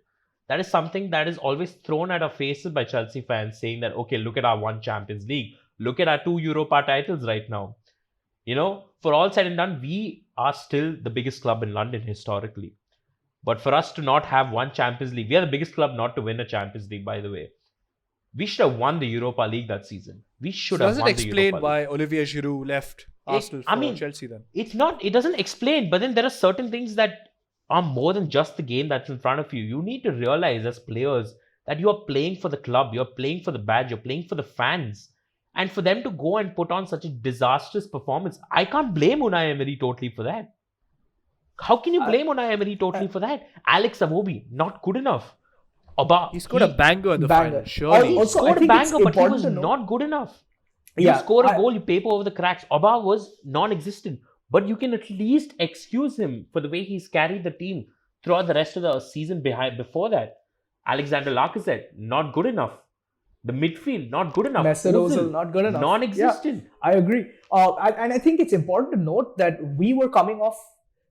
Speaker 3: That is something that is always thrown at our faces by Chelsea fans, saying that, okay, look at our 1 Champions League. Look at our 2 Europa titles right now. For all said and done, we are still the biggest club in London historically. But for us to not have 1 Champions League, we are the biggest club not to win a Champions League, by the way. We should have won the Europa League that season. We should have won the Europa League.
Speaker 1: Does it explain why Olivier Giroud left Arsenal for Chelsea then?
Speaker 3: It doesn't explain, but then there are certain things that are more than just the game that's in front of you. You need to realize as players that you are playing for the club, you're playing for the badge, you're playing for the fans. And for them to go and put on such a disastrous performance, I can't blame Unai Emery totally for that. How can you blame Unai Emery totally for that? Alex Awobi, not good enough.
Speaker 1: He scored a banger in the final, surely.
Speaker 3: He scored a banger, but he was not good enough. You score a goal, you paper over the cracks. Oba was non-existent. But you can at least excuse him for the way he's carried the team throughout the rest of the season before that. Alexander Lacazette, not good enough. The midfield, not good enough.
Speaker 2: Mesut Ozil, not good enough.
Speaker 3: Non-existent.
Speaker 2: Yeah, I agree. And I think it's important to note that we were coming off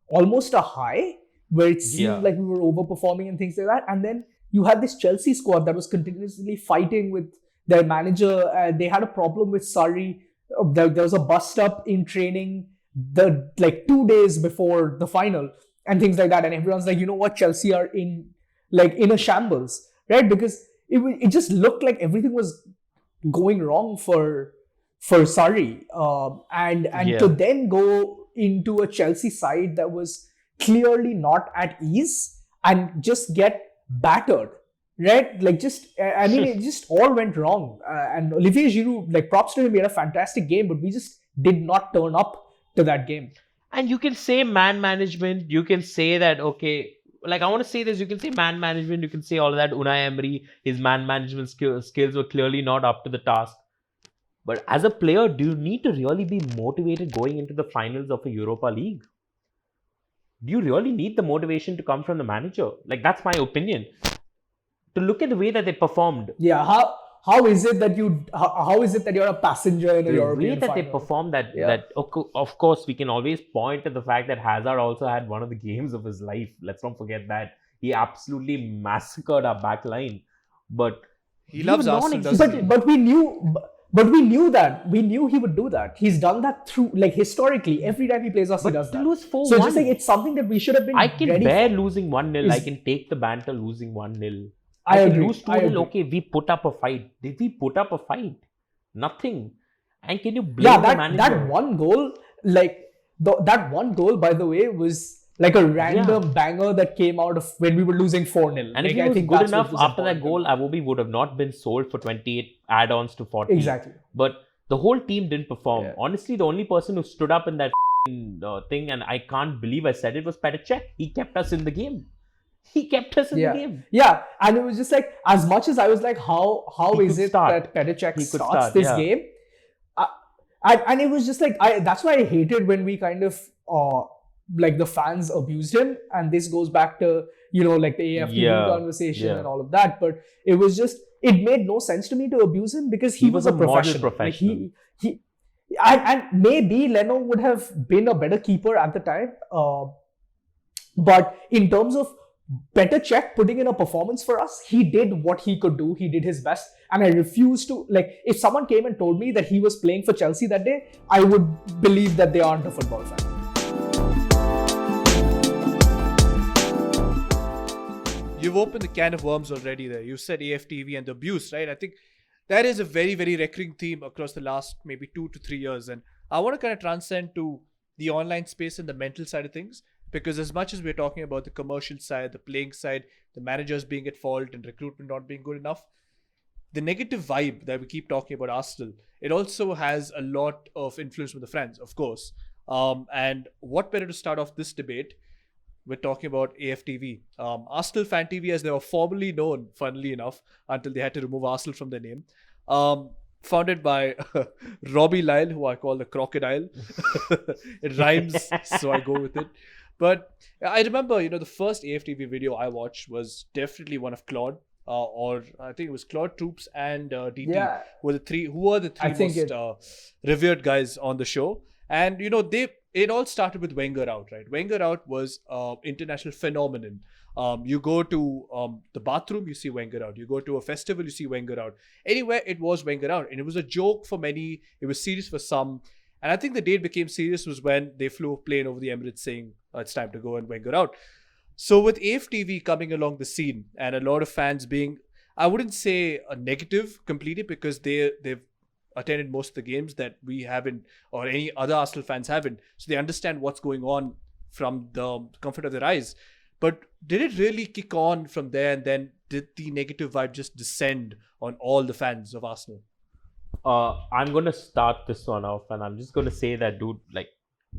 Speaker 2: almost a high where it seemed like we were overperforming and things like that. And then you had this Chelsea squad that was continuously fighting with their manager. They had a problem with Surrey. There was a bust up in training 2 days before the final and things like that. And everyone's like, you know what, Chelsea are in a shambles, right? Because it just looked like everything was going wrong for Surrey. To then go into a Chelsea side that was clearly not at ease and just get battered, right? It just all went wrong. And Olivier Giroud, props to him, he had a fantastic game, but we just did not turn up to that game.
Speaker 3: And you can say man management, you can say that, okay, I want to say this, you can say man management, you can say all of that. Unai Emery, his man management skills were clearly not up to the task. But as a player, do you need to really be motivated going into the finals of a Europa League? Do you really need the motivation to come from the manager? That's my opinion. To look at the way that they performed.
Speaker 2: Yeah, how is it that you're a passenger in a European final?
Speaker 3: The way that they performed that of course we can always point to the fact that Hazard also had one of the games of his life. Let's not forget that. He absolutely massacred our back line. But
Speaker 1: he loves Arsenal.
Speaker 2: But we knew that. We knew he would do that. He's done that through historically. Every time he plays us, he does that.
Speaker 3: Lose 4-1.
Speaker 2: So it's something that we should have been.
Speaker 3: I can bear losing 1-0. I can take the banter losing 1-0.
Speaker 2: I
Speaker 3: If
Speaker 2: agree.
Speaker 3: we lose 2-0,
Speaker 2: I agree.
Speaker 3: okay, we put up a fight. Did we put up a fight? Nothing. And can you blame the manager?
Speaker 2: That one goal, that one goal, by the way, was like a random banger that came out of when we were losing 4-0.
Speaker 3: And
Speaker 2: like,
Speaker 3: if he
Speaker 2: I
Speaker 3: was
Speaker 2: think
Speaker 3: good
Speaker 2: that's
Speaker 3: enough
Speaker 2: what was
Speaker 3: after that
Speaker 2: important
Speaker 3: goal,
Speaker 2: about it.
Speaker 3: Awobi would have not been sold for 28 add-ons to 40.
Speaker 2: Exactly.
Speaker 3: But the whole team didn't perform.
Speaker 2: Yeah.
Speaker 3: Honestly, the only person who stood up in that thing, and I can't believe I said it, was Petr Cech. He kept us in the game. He kept us in the game.
Speaker 2: Yeah, and it was just like, as much as I was like, how
Speaker 3: He
Speaker 2: is
Speaker 3: could
Speaker 2: it
Speaker 3: start.
Speaker 2: that Petr Cech
Speaker 3: He could
Speaker 2: starts
Speaker 3: start,
Speaker 2: this
Speaker 3: yeah.
Speaker 2: game? And it was just like, that's why I hated when we kind of like the fans abused him, and this goes back to, you know, like the AFTV conversation and all of that. But it was just, it made no sense to me to abuse him because he was a professional. Like and maybe Leno would have been a better keeper at the time. But in terms of Petr Cech putting in a performance for us, he did what he could do. He did his best. And I refuse to, like, if someone came and told me that he was playing for Chelsea that day, I would believe that they aren't a football fan.
Speaker 1: You've opened the can of worms already there. You said AFTV and the abuse, right? I think that is a very, very recurring theme across the last maybe 2 to 3 years. And I want to kind of transcend to the online space and the mental side of things. Because as much as we're talking about the commercial side, the playing side, the managers being at fault and recruitment not being good enough, the negative vibe that we keep talking about Arsenal, it also has a lot of influence from the fans, of course. And what better to start off this debate with talking about AFTV. Arsenal Fan TV, as they were formerly known, funnily enough, until they had to remove Arsenal from their name. Founded by Robbie Lyle, who I call the crocodile. It rhymes, so I go with it. But I remember, the first AFTV video I watched was definitely one of Claude, or I think it was Claude Troops and DT, who were the three most revered guys on the show. And it all started with Wenger out, right? Wenger out was international phenomenon. You go to the bathroom, you see Wenger out. You go to a festival, you see Wenger out. Anywhere, it was Wenger out, and it was a joke for many. It was serious for some. And I think the day it became serious was when they flew a plane over the Emirates saying it's time to go and Wenger out. So with AFTV coming along the scene and a lot of fans being, I wouldn't say a negative completely, because they've attended most of the games that we haven't, or any other Arsenal fans haven't. So they understand what's going on from the comfort of their eyes. But did it really kick on from there, and then did the negative vibe just descend on all the fans of Arsenal?
Speaker 3: I'm going to start this one off, and I'm just going to say that, dude, like,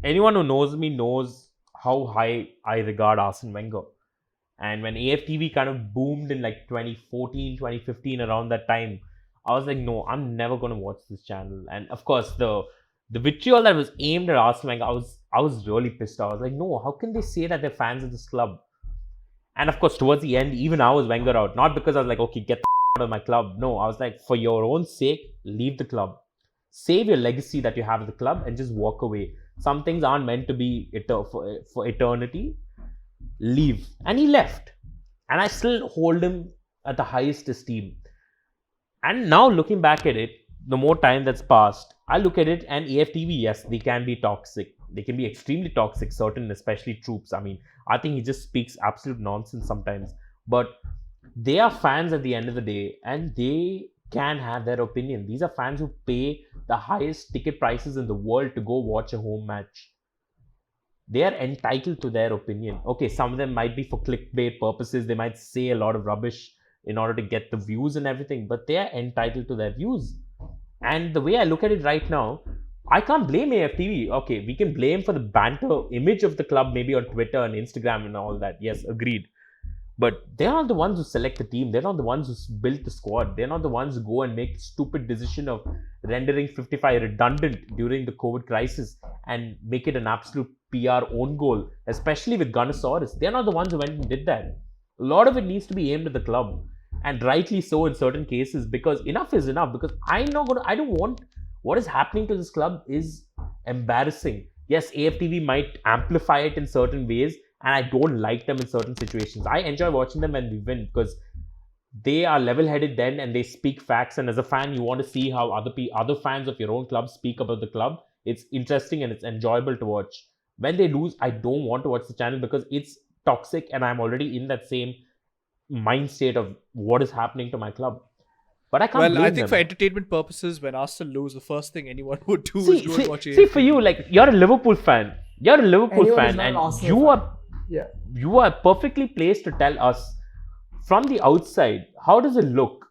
Speaker 3: anyone who knows me knows how high I regard Arsene Wenger. And when AFTV kind of boomed in like 2014, 2015, around that time, I was like, no, I'm never going to watch this channel. And of course, the vitriol that was aimed at Arsene Wenger, I was really pissed off. I was like, no, how can they say that they're fans of this club? And of course, towards the end, even I was Wenger out. Not because I was like, okay, get the out of my club. No, I was like, for your own sake, leave the club. Save your legacy that you have at the club and just walk away. Some things aren't meant to be for eternity. Leave. And he left. And I still hold him at the highest esteem. And now looking back at it, the more time that's passed, I look at it, and AFTV, yes, they can be toxic. They can be extremely toxic, certain, especially Troops. I mean, I think he just speaks absolute nonsense sometimes. But they are fans at the end of the day, and they can have their opinion. These are fans who pay the highest ticket prices in the world to go watch a home match. They are entitled to their opinion. Okay, some of them might be for clickbait purposes. They might say a lot of rubbish in order to get the views and everything, but they are entitled to their views. And the way I look at it right now, I can't blame AFTV. Okay, we can blame for the banter image of the club, maybe on Twitter and Instagram and all that. Yes, agreed. But they're not the ones who select the team. They're not the ones who built the squad. They're not the ones who go and make the stupid decision of rendering 55 redundant during the COVID crisis and make it an absolute PR own goal, especially with Gunnosaurus. They're not the ones who went and did that. A lot of it needs to be aimed at the club, and rightly so in certain cases, because enough is enough. Because I don't want what is happening to this club is embarrassing. Yes, AFTV might amplify it in certain ways, and I don't like them in certain situations. I enjoy watching them when we win because they are level-headed then and they speak facts. And as a fan, you want to see how other fans of your own club speak about the club. It's interesting and it's enjoyable to watch. When they lose, I don't want to watch the channel because it's toxic and I'm already in that same, mind state of what is happening to my club. But I can't
Speaker 1: Well,
Speaker 3: blame
Speaker 1: I think
Speaker 3: them.
Speaker 1: for entertainment purposes, when Arsenal lose, the first thing anyone would do is go and watch
Speaker 3: See, for
Speaker 1: AFTV.
Speaker 3: you, like, you're a Liverpool fan. You're a Liverpool
Speaker 2: Anyone is
Speaker 3: fan,
Speaker 2: not an
Speaker 3: and
Speaker 2: Arsenal
Speaker 3: you
Speaker 2: fan.
Speaker 3: are
Speaker 2: Yeah.
Speaker 3: you are perfectly placed to tell us from the outside, how does it look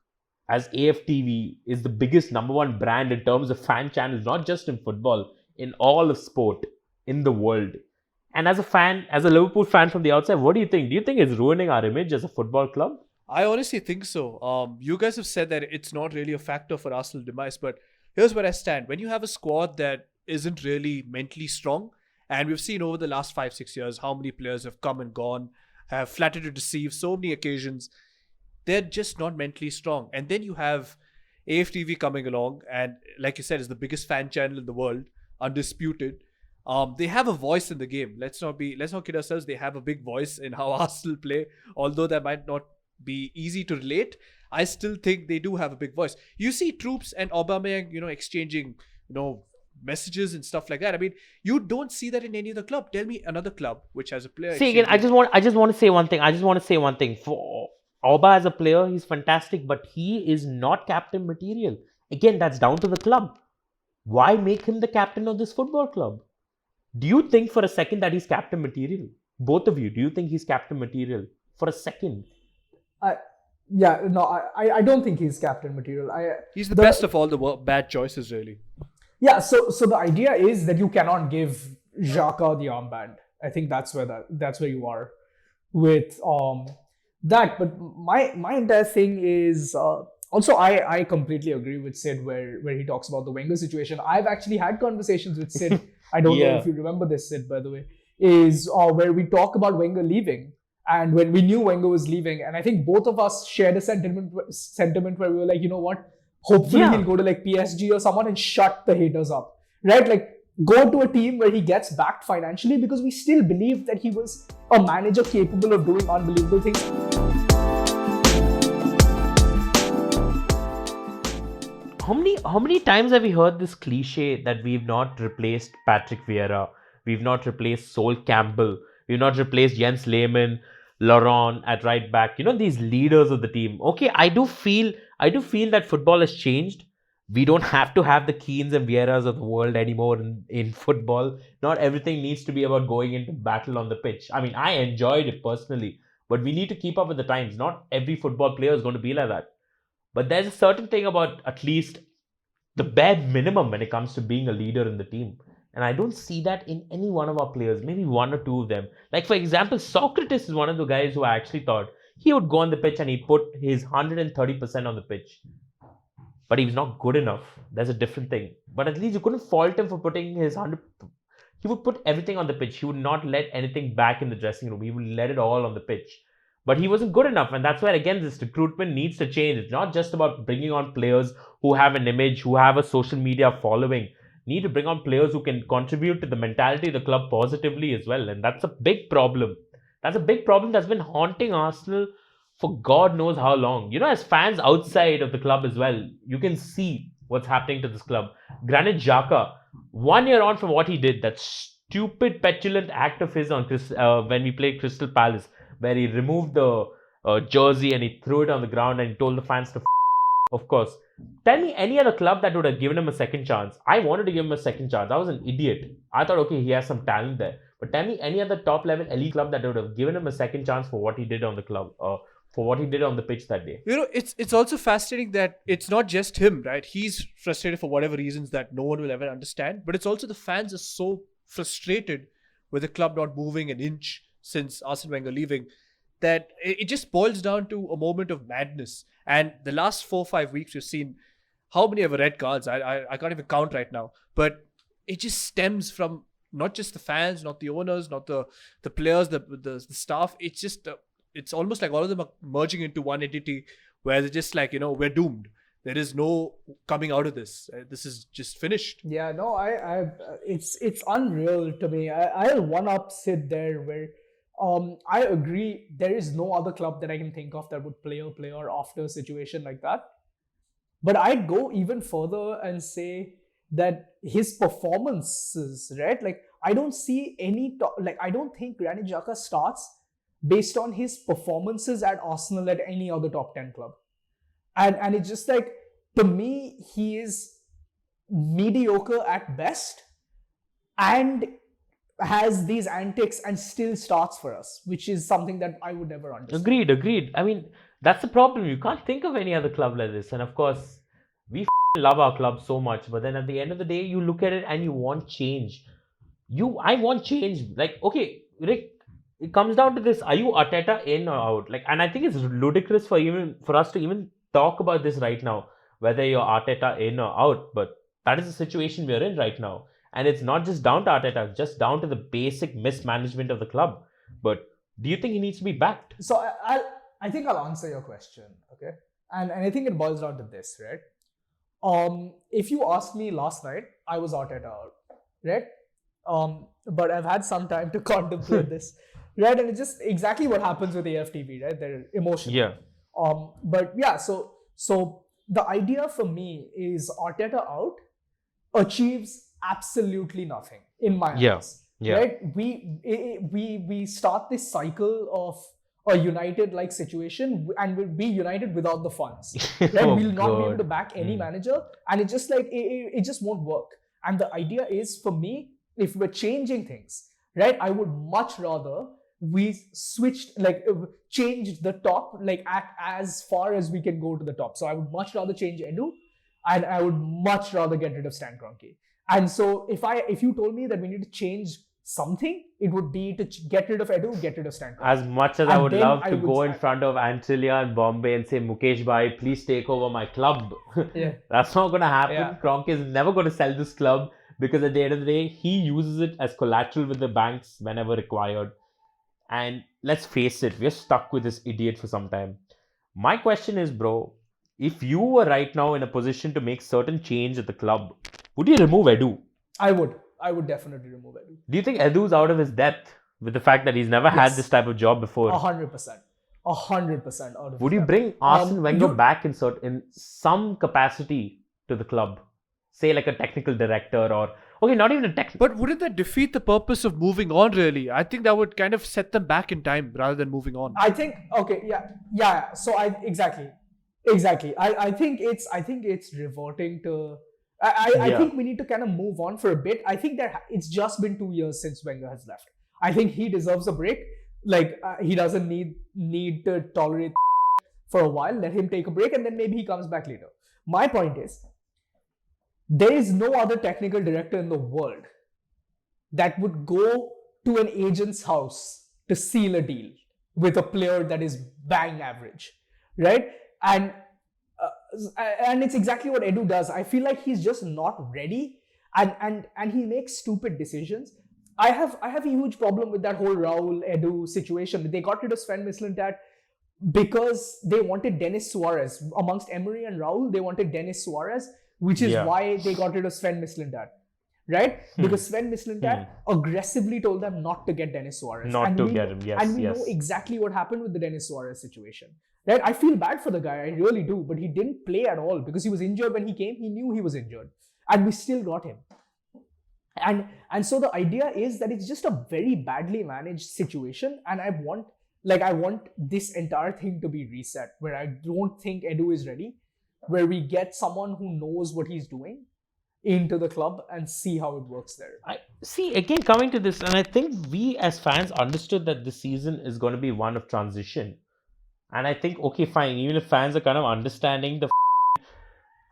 Speaker 3: as AFTV is the biggest number one brand in terms of fan channels, not just in football, in all of sport in the world. And as a fan, as a Liverpool fan from the outside, what do you think? Do you think it's ruining our image as a football club?
Speaker 1: I honestly think so. You guys have said that it's not really a factor for Arsenal demise, but here's where I stand. When you have a squad that isn't really mentally strong, and we've seen over the last 5-6 years how many players have come and gone, have flattered to deceive so many occasions, they're just not mentally strong. And then you have AFTV coming along, and like you said, is the biggest fan channel in the world, undisputed. They have a voice in the game. Let's not kid ourselves. They have a big voice in how Arsenal play, although that might not be easy to relate. I still think they do have a big voice. You see Troops and Aubameyang, exchanging, messages and stuff like that. I mean, you don't see that in any other club. Tell me another club which has a player.
Speaker 3: See, again, I just want to say one thing. For Auba as a player, he's fantastic, but he is not captain material. Again, that's down to the club. Why make him the captain of this football club? Do you think for a second that he's captain material? Both of you, do you think he's captain material? For a second.
Speaker 2: I don't think he's captain material.
Speaker 1: He's the best of all the bad choices, really.
Speaker 2: Yeah, so the idea is that you cannot give Xhaka the armband. I think that's where you are with that. But my entire thing is also I completely agree with Sid where he talks about the Wenger situation. I've actually had conversations with Sid. I don't know if you remember this, Sid, by the way, is where we talk about Wenger leaving. And when we knew Wenger was leaving, and I think both of us shared a sentiment where we were like, you know what? Hopefully he'll go to like PSG or someone and shut the haters up, right? Like go to a team where he gets backed financially, because we still believe that he was a manager capable of doing unbelievable things.
Speaker 3: How many times have we heard this cliche that we've not replaced Patrick Vieira, we've not replaced Sol Campbell, we've not replaced Jens Lehmann, Laurent at right back, these leaders of the team. Okay, I do feel that football has changed. We don't have to have the Keanes and Vieiras of the world anymore in football. Not everything needs to be about going into battle on the pitch. I mean, I enjoyed it personally, but we need to keep up with the times. Not every football player is going to be like that. But there's a certain thing about at least the bare minimum when it comes to being a leader in the team. And I don't see that in any one of our players, maybe one or two of them. Like, for example, Socrates is one of the guys who I actually thought he would go on the pitch and he'd put his 130% on the pitch. But he was not good enough. That's a different thing. But at least you couldn't fault him for putting his 100%. He would put everything on the pitch. He would not let anything back in the dressing room. He would let it all on the pitch. But he wasn't good enough. And that's where, again, this recruitment needs to change. It's not just about bringing on players who have an image, who have a social media following. Need to bring on players who can contribute to the mentality of the club positively as well. And that's a big problem. That's a big problem that's been haunting Arsenal for God knows how long. As fans outside of the club as well, you can see what's happening to this club. Granit Xhaka, 1 year on from what he did, that stupid, petulant act of his on when we played Crystal Palace, where he removed the jersey and he threw it on the ground and he told the fans to of course. Tell me any other club that would have given him a second chance. I wanted to give him a second chance. I was an idiot. I thought, okay, he has some talent there. But tell me any other top level elite club that would have given him a second chance for what he did on the club, for what he did on the pitch that day.
Speaker 1: It's also fascinating that it's not just him, right? He's frustrated for whatever reasons that no one will ever understand. But it's also the fans are so frustrated with the club not moving an inch since Arsene Wenger leaving, that it just boils down to a moment of madness. And the last 4 or 5 weeks, we've seen how many ever red cards. I can't even count right now. But it just stems from not just the fans, not the owners, not the players, the staff. It's just it's almost like all of them are merging into one entity where they're just like, we're doomed. There is no coming out of this. This is just finished.
Speaker 2: Yeah, no, it's unreal to me. I'll one-up Sid there where I agree. There is no other club that I can think of that would play a player after a situation like that. But I'd go even further and say that his performances, right? Like, I don't see any, I don't think Granit Xhaka starts based on his performances at Arsenal at any other top 10 club. And it's just like, to me, he is mediocre at best and has these antics and still starts for us, which is something that I would never understand.
Speaker 3: Agreed. I mean, that's the problem. You can't think of any other club like this. And of course, we love our club so much. But then at the end of the day, you look at it and you want change. I want change. Like, okay, Rick, it comes down to this. Are you Arteta in or out? Like, and I think it's ludicrous for us to even talk about this right now, whether you're Arteta in or out. But that is the situation we're in right now. And it's not just down to Arteta, it's just down to the basic mismanagement of the club. But do you think he needs to be backed?
Speaker 2: So I think I'll answer your question, okay? And I think it boils down to this, right? If you asked me last night, I was Arteta out, right? But I've had some time to contemplate this, right? And it's just exactly what happens with AFTV, right? They're emotional.
Speaker 3: Yeah.
Speaker 2: But yeah, so the idea for me is Arteta out achieves absolutely nothing in my eyes.
Speaker 3: Yeah.
Speaker 2: Right? We start this cycle of a United-like situation, and we'll be United without the funds. Right? We'll not be able to back any manager, and it's just like it just won't work. And the idea is, for me, if we're changing things, right, I would much rather we changed the top, like as far as we can go to the top. So I would much rather change Edu, and I would much rather get rid of Stan Kroenke. And so if you told me that we need to change something, it would be to get rid of Edu, get rid of Stan Kroenke.
Speaker 3: As much as I would love to go in front of Antilia and Bombay and say, Mukesh bhai, please take over my club.
Speaker 2: Yeah.
Speaker 3: That's not going to happen.
Speaker 2: Yeah.
Speaker 3: Kroenke is never going to sell this club, because at the end of the day, he uses it as collateral with the banks whenever required. And let's face it, we're stuck with this idiot for some time. My question is, bro, if you were right now in a position to make certain change at the club, would you remove Edu?
Speaker 2: I would definitely remove Edu.
Speaker 3: Do you think Edu's out of his depth with the fact that he's never had this type of job before?
Speaker 2: 100%. 100% out of
Speaker 3: Would you bring Arsene Wenger back in some capacity to the club? Say like a technical director, or okay, not even a technical.
Speaker 1: But wouldn't that defeat the purpose of moving on, really? I think that would kind of set them back in time rather than moving on.
Speaker 2: I think, okay, yeah. So exactly. I think it's reverting to. I think we need to kind of move on for a bit. I think that it's just been 2 years since Wenger has left. I think he deserves a break. Like he doesn't need to tolerate for a while. Let him take a break, and then maybe he comes back later. My point is, there is no other technical director in the world that would go to an agent's house to seal a deal with a player that is bang average, right? And it's exactly what Edu does. I feel like he's just not ready, and he makes stupid decisions. I have a huge problem with that whole Raul Edu situation. They got rid of Sven Mislintat because they wanted Dennis Suarez. Amongst Emery and Raul, they wanted Dennis Suarez, which is why they got rid of Sven Mislintat. Right? Because Sven Mislintat aggressively told them not to get Dennis Suarez.
Speaker 3: Not to get him, yes.
Speaker 2: And we know exactly what happened with the Dennis Suarez situation. Right? I feel bad for the guy, I really do, but he didn't play at all because he was injured when he came. He knew he was injured, and we still got him. And so the idea is that it's just a very badly managed situation, and I want this entire thing to be reset, where I don't think Edu is ready, where we get someone who knows what he's doing into the club and see how it works there.
Speaker 3: I see, again, coming to this, and I think we as fans understood that this season is going to be one of transition. And I think, okay, fine, even if fans are kind of understanding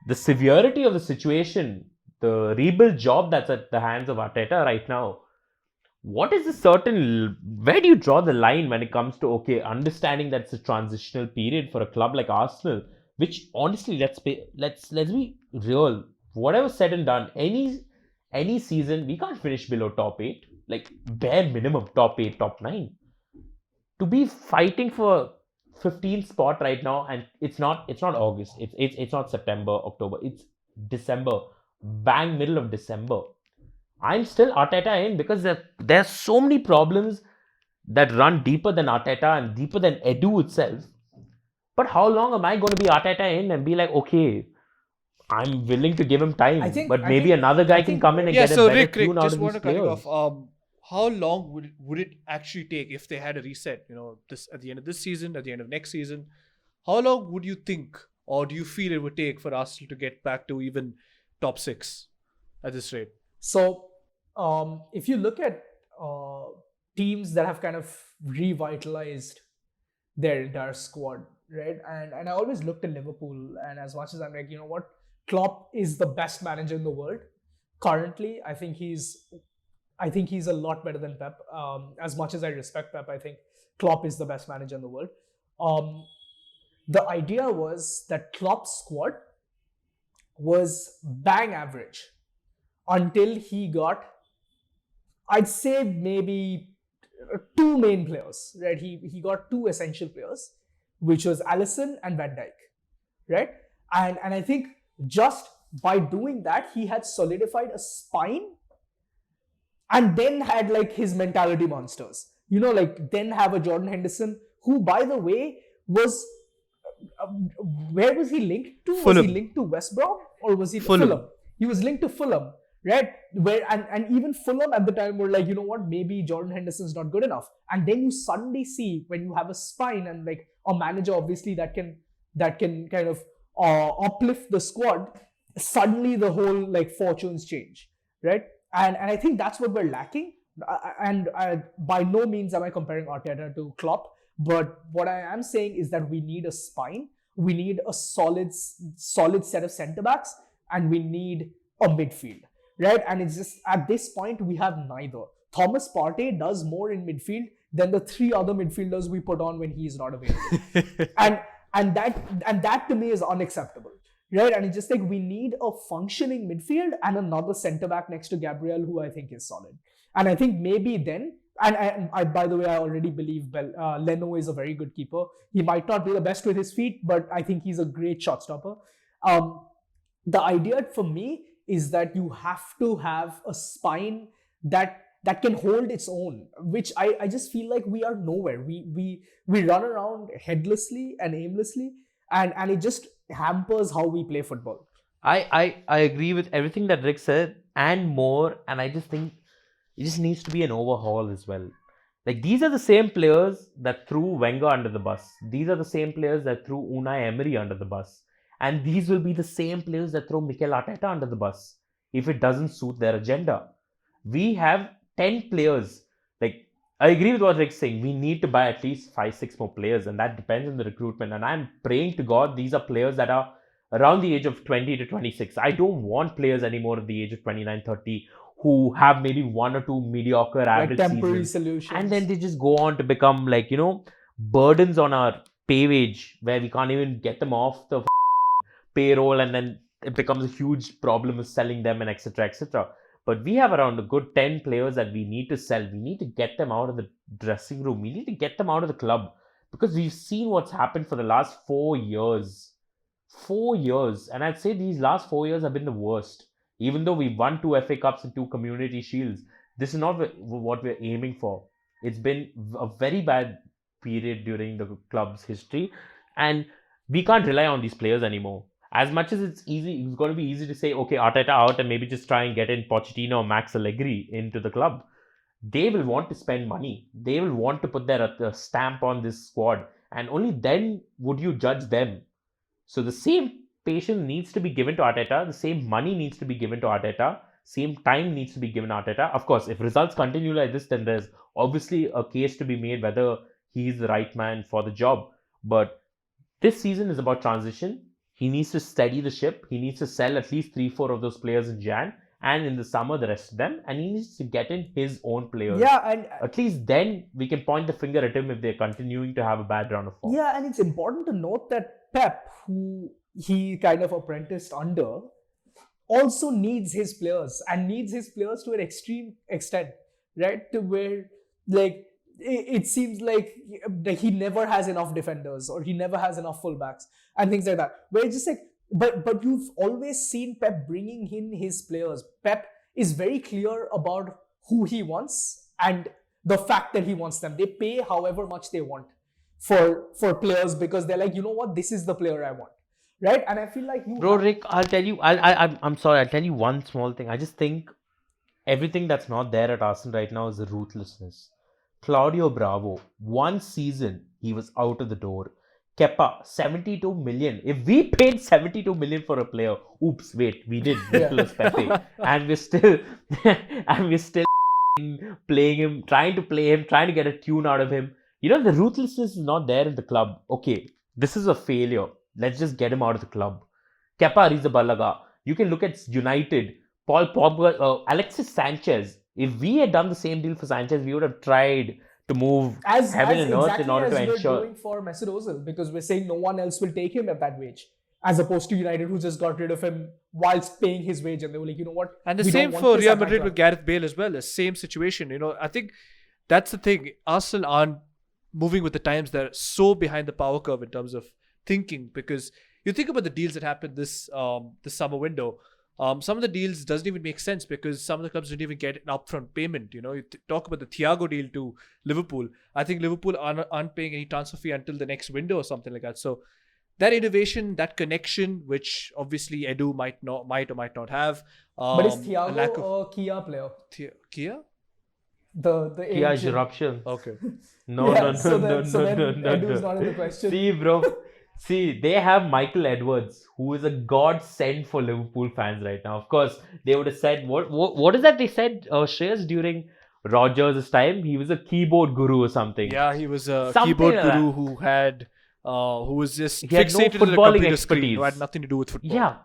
Speaker 3: the severity of the situation, the rebuild job that's at the hands of Arteta right now, what is where do you draw the line when it comes to, okay, understanding that it's a transitional period for a club like Arsenal, which honestly, let's be real, whatever said and done, any season, we can't finish below top 8, like bare minimum top 8, top 9. To be fighting for 15th spot right now, and it's not August, it's not September, October, it's December, bang middle of December. I'm still Arteta in, because there's so many problems that run deeper than Arteta and deeper than Edu itself. But how long am I going to be Arteta in and be like, okay, I'm willing to give him time, but maybe another guy can come in and get a better tune out of these players.
Speaker 1: how long would it actually take if they had a reset? This at the end of this season, at the end of next season, how long would you think, or do you feel it would take for Arsenal to get back to even top 6 at this rate?
Speaker 2: So, if you look at teams that have kind of revitalized their entire squad, right? And I always looked at Liverpool, and as much as I'm like, you know what, Klopp is the best manager in the world currently. I think he's a lot better than Pep. As much as I respect Pep, I think Klopp is the best manager in the world. The idea was that Klopp's squad was bang average until he got, I'd say, maybe 2 main players, right? He got 2 essential players, which was Alisson and Van Dijk, right? And I think just by doing that, he had solidified a spine, and then had like his mentality monsters. Like then have a Jordan Henderson, who, by the way, was where was he linked to?
Speaker 1: Fulham.
Speaker 2: Was he linked to West Brom, or was he Fulham? He was linked to Fulham, right? Where and even Fulham at the time were like, you know what, maybe Jordan Henderson's not good enough. And then you suddenly see, when you have a spine and like a manager, obviously that can kind of uplift the squad, suddenly the whole like fortunes change, right? And I think that's what we're lacking. And by no means am I comparing Arteta to Klopp, but what I am saying is that we need a spine, we need a solid set of centre backs, and we need a midfield, right? And it's just at this point we have neither. Thomas Partey does more in midfield than the 3 other midfielders we put on when he is not available, and that to me is unacceptable. Right, and it's just like we need a functioning midfield and another centre back next to Gabriel, who I think is solid. And I think maybe then, and I by the way, I already believe Leno is a very good keeper. He might not be the best with his feet, but I think he's a great shot stopper. The idea for me is that you have to have a spine that can hold its own, which I just feel like we are nowhere. We run around headlessly and aimlessly, and it just hampers how we play football.
Speaker 3: I agree with everything that Rik said and more, and I just think it just needs to be an overhaul as well. Like, these are the same players that threw Wenger under the bus. These are the same players that threw Unai Emery under the bus. And these will be the same players that throw Mikel Arteta under the bus if it doesn't suit their agenda. We have 10 players. Like, I agree with what Rik's saying. We need to buy at least 5-6 more players, and that depends on the recruitment. And I'm praying to God these are players that are around the age of 20 to 26. I don't want players anymore at the age of 29, 30 who have maybe 1 or 2 mediocre average
Speaker 2: like temporary
Speaker 3: seasons,
Speaker 2: solutions,
Speaker 3: and then they just go on to become like, burdens on our pay wage, where we can't even get them off the payroll, and then it becomes a huge problem of selling them, and etc. etc. But we have around a good 10 players that we need to sell. We need to get them out of the dressing room. We need to get them out of the club, because we've seen what's happened for the last 4 years. 4 years. And I'd say these last 4 years have been the worst. Even though we won 2 FA Cups and 2 Community Shields, this is not what we're aiming for. It's been a very bad period during the club's history, and we can't rely on these players anymore. As much as it's going to be easy to say, okay, Arteta out, and maybe just try and get in Pochettino or Max Allegri into the club. They will want to spend money. They will want to put their stamp on this squad, and only then would you judge them. So the same patience needs to be given to Arteta, the same money needs to be given to Arteta, same time needs to be given to Arteta. Of course, if results continue like this, then there's obviously a case to be made whether he's the right man for the job. But this season is about transition. He needs to steady the ship. He needs to sell at least 3-4 of those players in Jan, and in the summer the rest of them, and he needs to get in his own players.
Speaker 2: Yeah, and
Speaker 3: at least then we can point the finger at him if they're continuing to have a bad run of form.
Speaker 2: Yeah, and it's important to note that Pep, who he kind of apprenticed under, also needs his players, and needs his players to an extreme extent, right? To where, like, it seems like he never has enough defenders, or he never has enough fullbacks and things like that. Where it's just like, but you've always seen Pep bringing in his players. Pep is very clear about who he wants and the fact that he wants them. They pay however much they want for players, because they're like, you know what, this is the player I want, right? And I feel like
Speaker 3: Bro, Rik, I'll tell you. I'm sorry. I'll tell you one small thing. I just think everything that's not there at Arsenal right now is the ruthlessness. Claudio Bravo, one season, he was out of the door. Kepa, 72 million. If we paid 72 million for a player, oops, wait, we did. Nicolas Pepe. And we're still playing him, trying to get a tune out of him. You know, the ruthlessness is not there in the club. Okay, this is a failure. Let's just get him out of the club. Kepa Arrizabalaga. You can look at United, Paul Pogba, Alexis Sanchez. If we had done the same deal for Sanchez, we would have tried to move heaven and earth in order to ensure.
Speaker 2: We're doing for Mesut Ozil, because we're saying no one else will take him at that wage, as opposed to United, who just got rid of him whilst paying his wage, and they were like, you know what?
Speaker 1: And the same for Real Madrid with Gareth Bale as well. The same situation. You know, I think that's the thing. Arsenal aren't moving with the times. They're so behind the power curve in terms of thinking, because you think about the deals that happened this summer window. Some of the deals doesn't even make sense because some of the clubs didn't even get an upfront payment. You know, you talk about the Thiago deal to Liverpool. I think Liverpool aren't paying any transfer fee until the next window or something like that. So that innovation, that connection, which obviously Edu might or might not have.
Speaker 2: But is Thiago a Kia player?
Speaker 1: Kia?
Speaker 2: The
Speaker 3: Kia's eruption.
Speaker 1: Okay.
Speaker 3: No.
Speaker 2: Edu's not in the question.
Speaker 3: See, bro. See, they have Michael Edwards, who is a godsend for Liverpool fans right now. Of course, they would have said, what is that they said, Shreyas, during Rodgers' time? He was a keyboard guru or something.
Speaker 1: Yeah, he was a keyboard guru who was just fixated
Speaker 3: no
Speaker 1: to the computer screen, who had nothing to do with football.
Speaker 3: Yeah.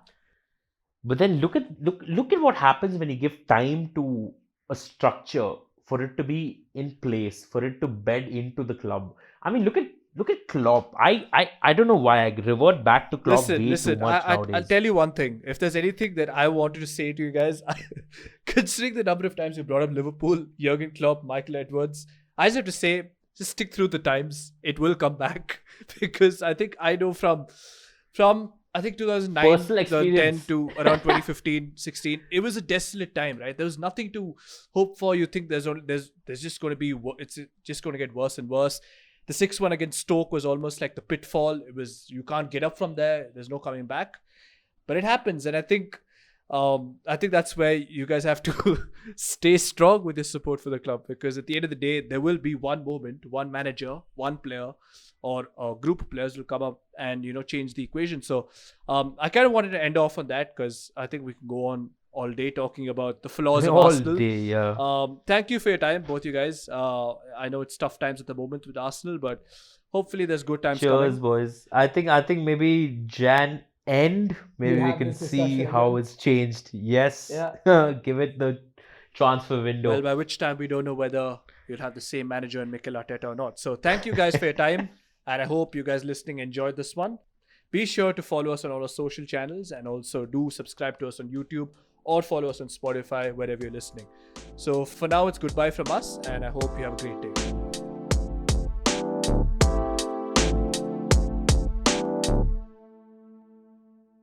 Speaker 3: But then look at what happens when you give time to a structure for it to be in place, for it to bed into the club. I mean, look at Klopp. I don't know why I revert back to Klopp too much nowadays.
Speaker 1: I'll tell you one thing. If there's anything that I wanted to say to you guys, considering the number of times you brought up Liverpool, Jurgen Klopp, Michael Edwards, I just have to say, just stick through the times. It will come back because I think I know from I think 2009, 2010 to around 2015, 16, it was a desolate time, right? There was nothing to hope for. You think there's just going to be, it's just going to get worse and worse. The 6-1 against Stoke was almost like the pitfall. It was, you can't get up from there. There's no coming back. But it happens. And I think that's where you guys have to stay strong with your support for the club, because at the end of the day, there will be one moment, one manager, one player, or a group of players will come up and, change the equation. So I kind of wanted to end off on that because I think we can go on all day talking about the flaws of Arsenal.
Speaker 3: All day, yeah.
Speaker 1: Thank you for your time, both you guys. I know it's tough times at the moment with Arsenal, but hopefully there's good times coming.
Speaker 3: Cheers, boys. I think maybe Jan end, maybe we can see how it's changed. Yes. Yeah. Give it the transfer window.
Speaker 1: Well, by which time we don't know whether you'll have the same manager in Mikel Arteta or not. So thank you guys for your time. And I hope you guys listening enjoyed this one. Be sure to follow us on all our social channels and also do subscribe to us on YouTube or follow us on Spotify, wherever you're listening. So for now, it's goodbye from us and I hope you have a great day.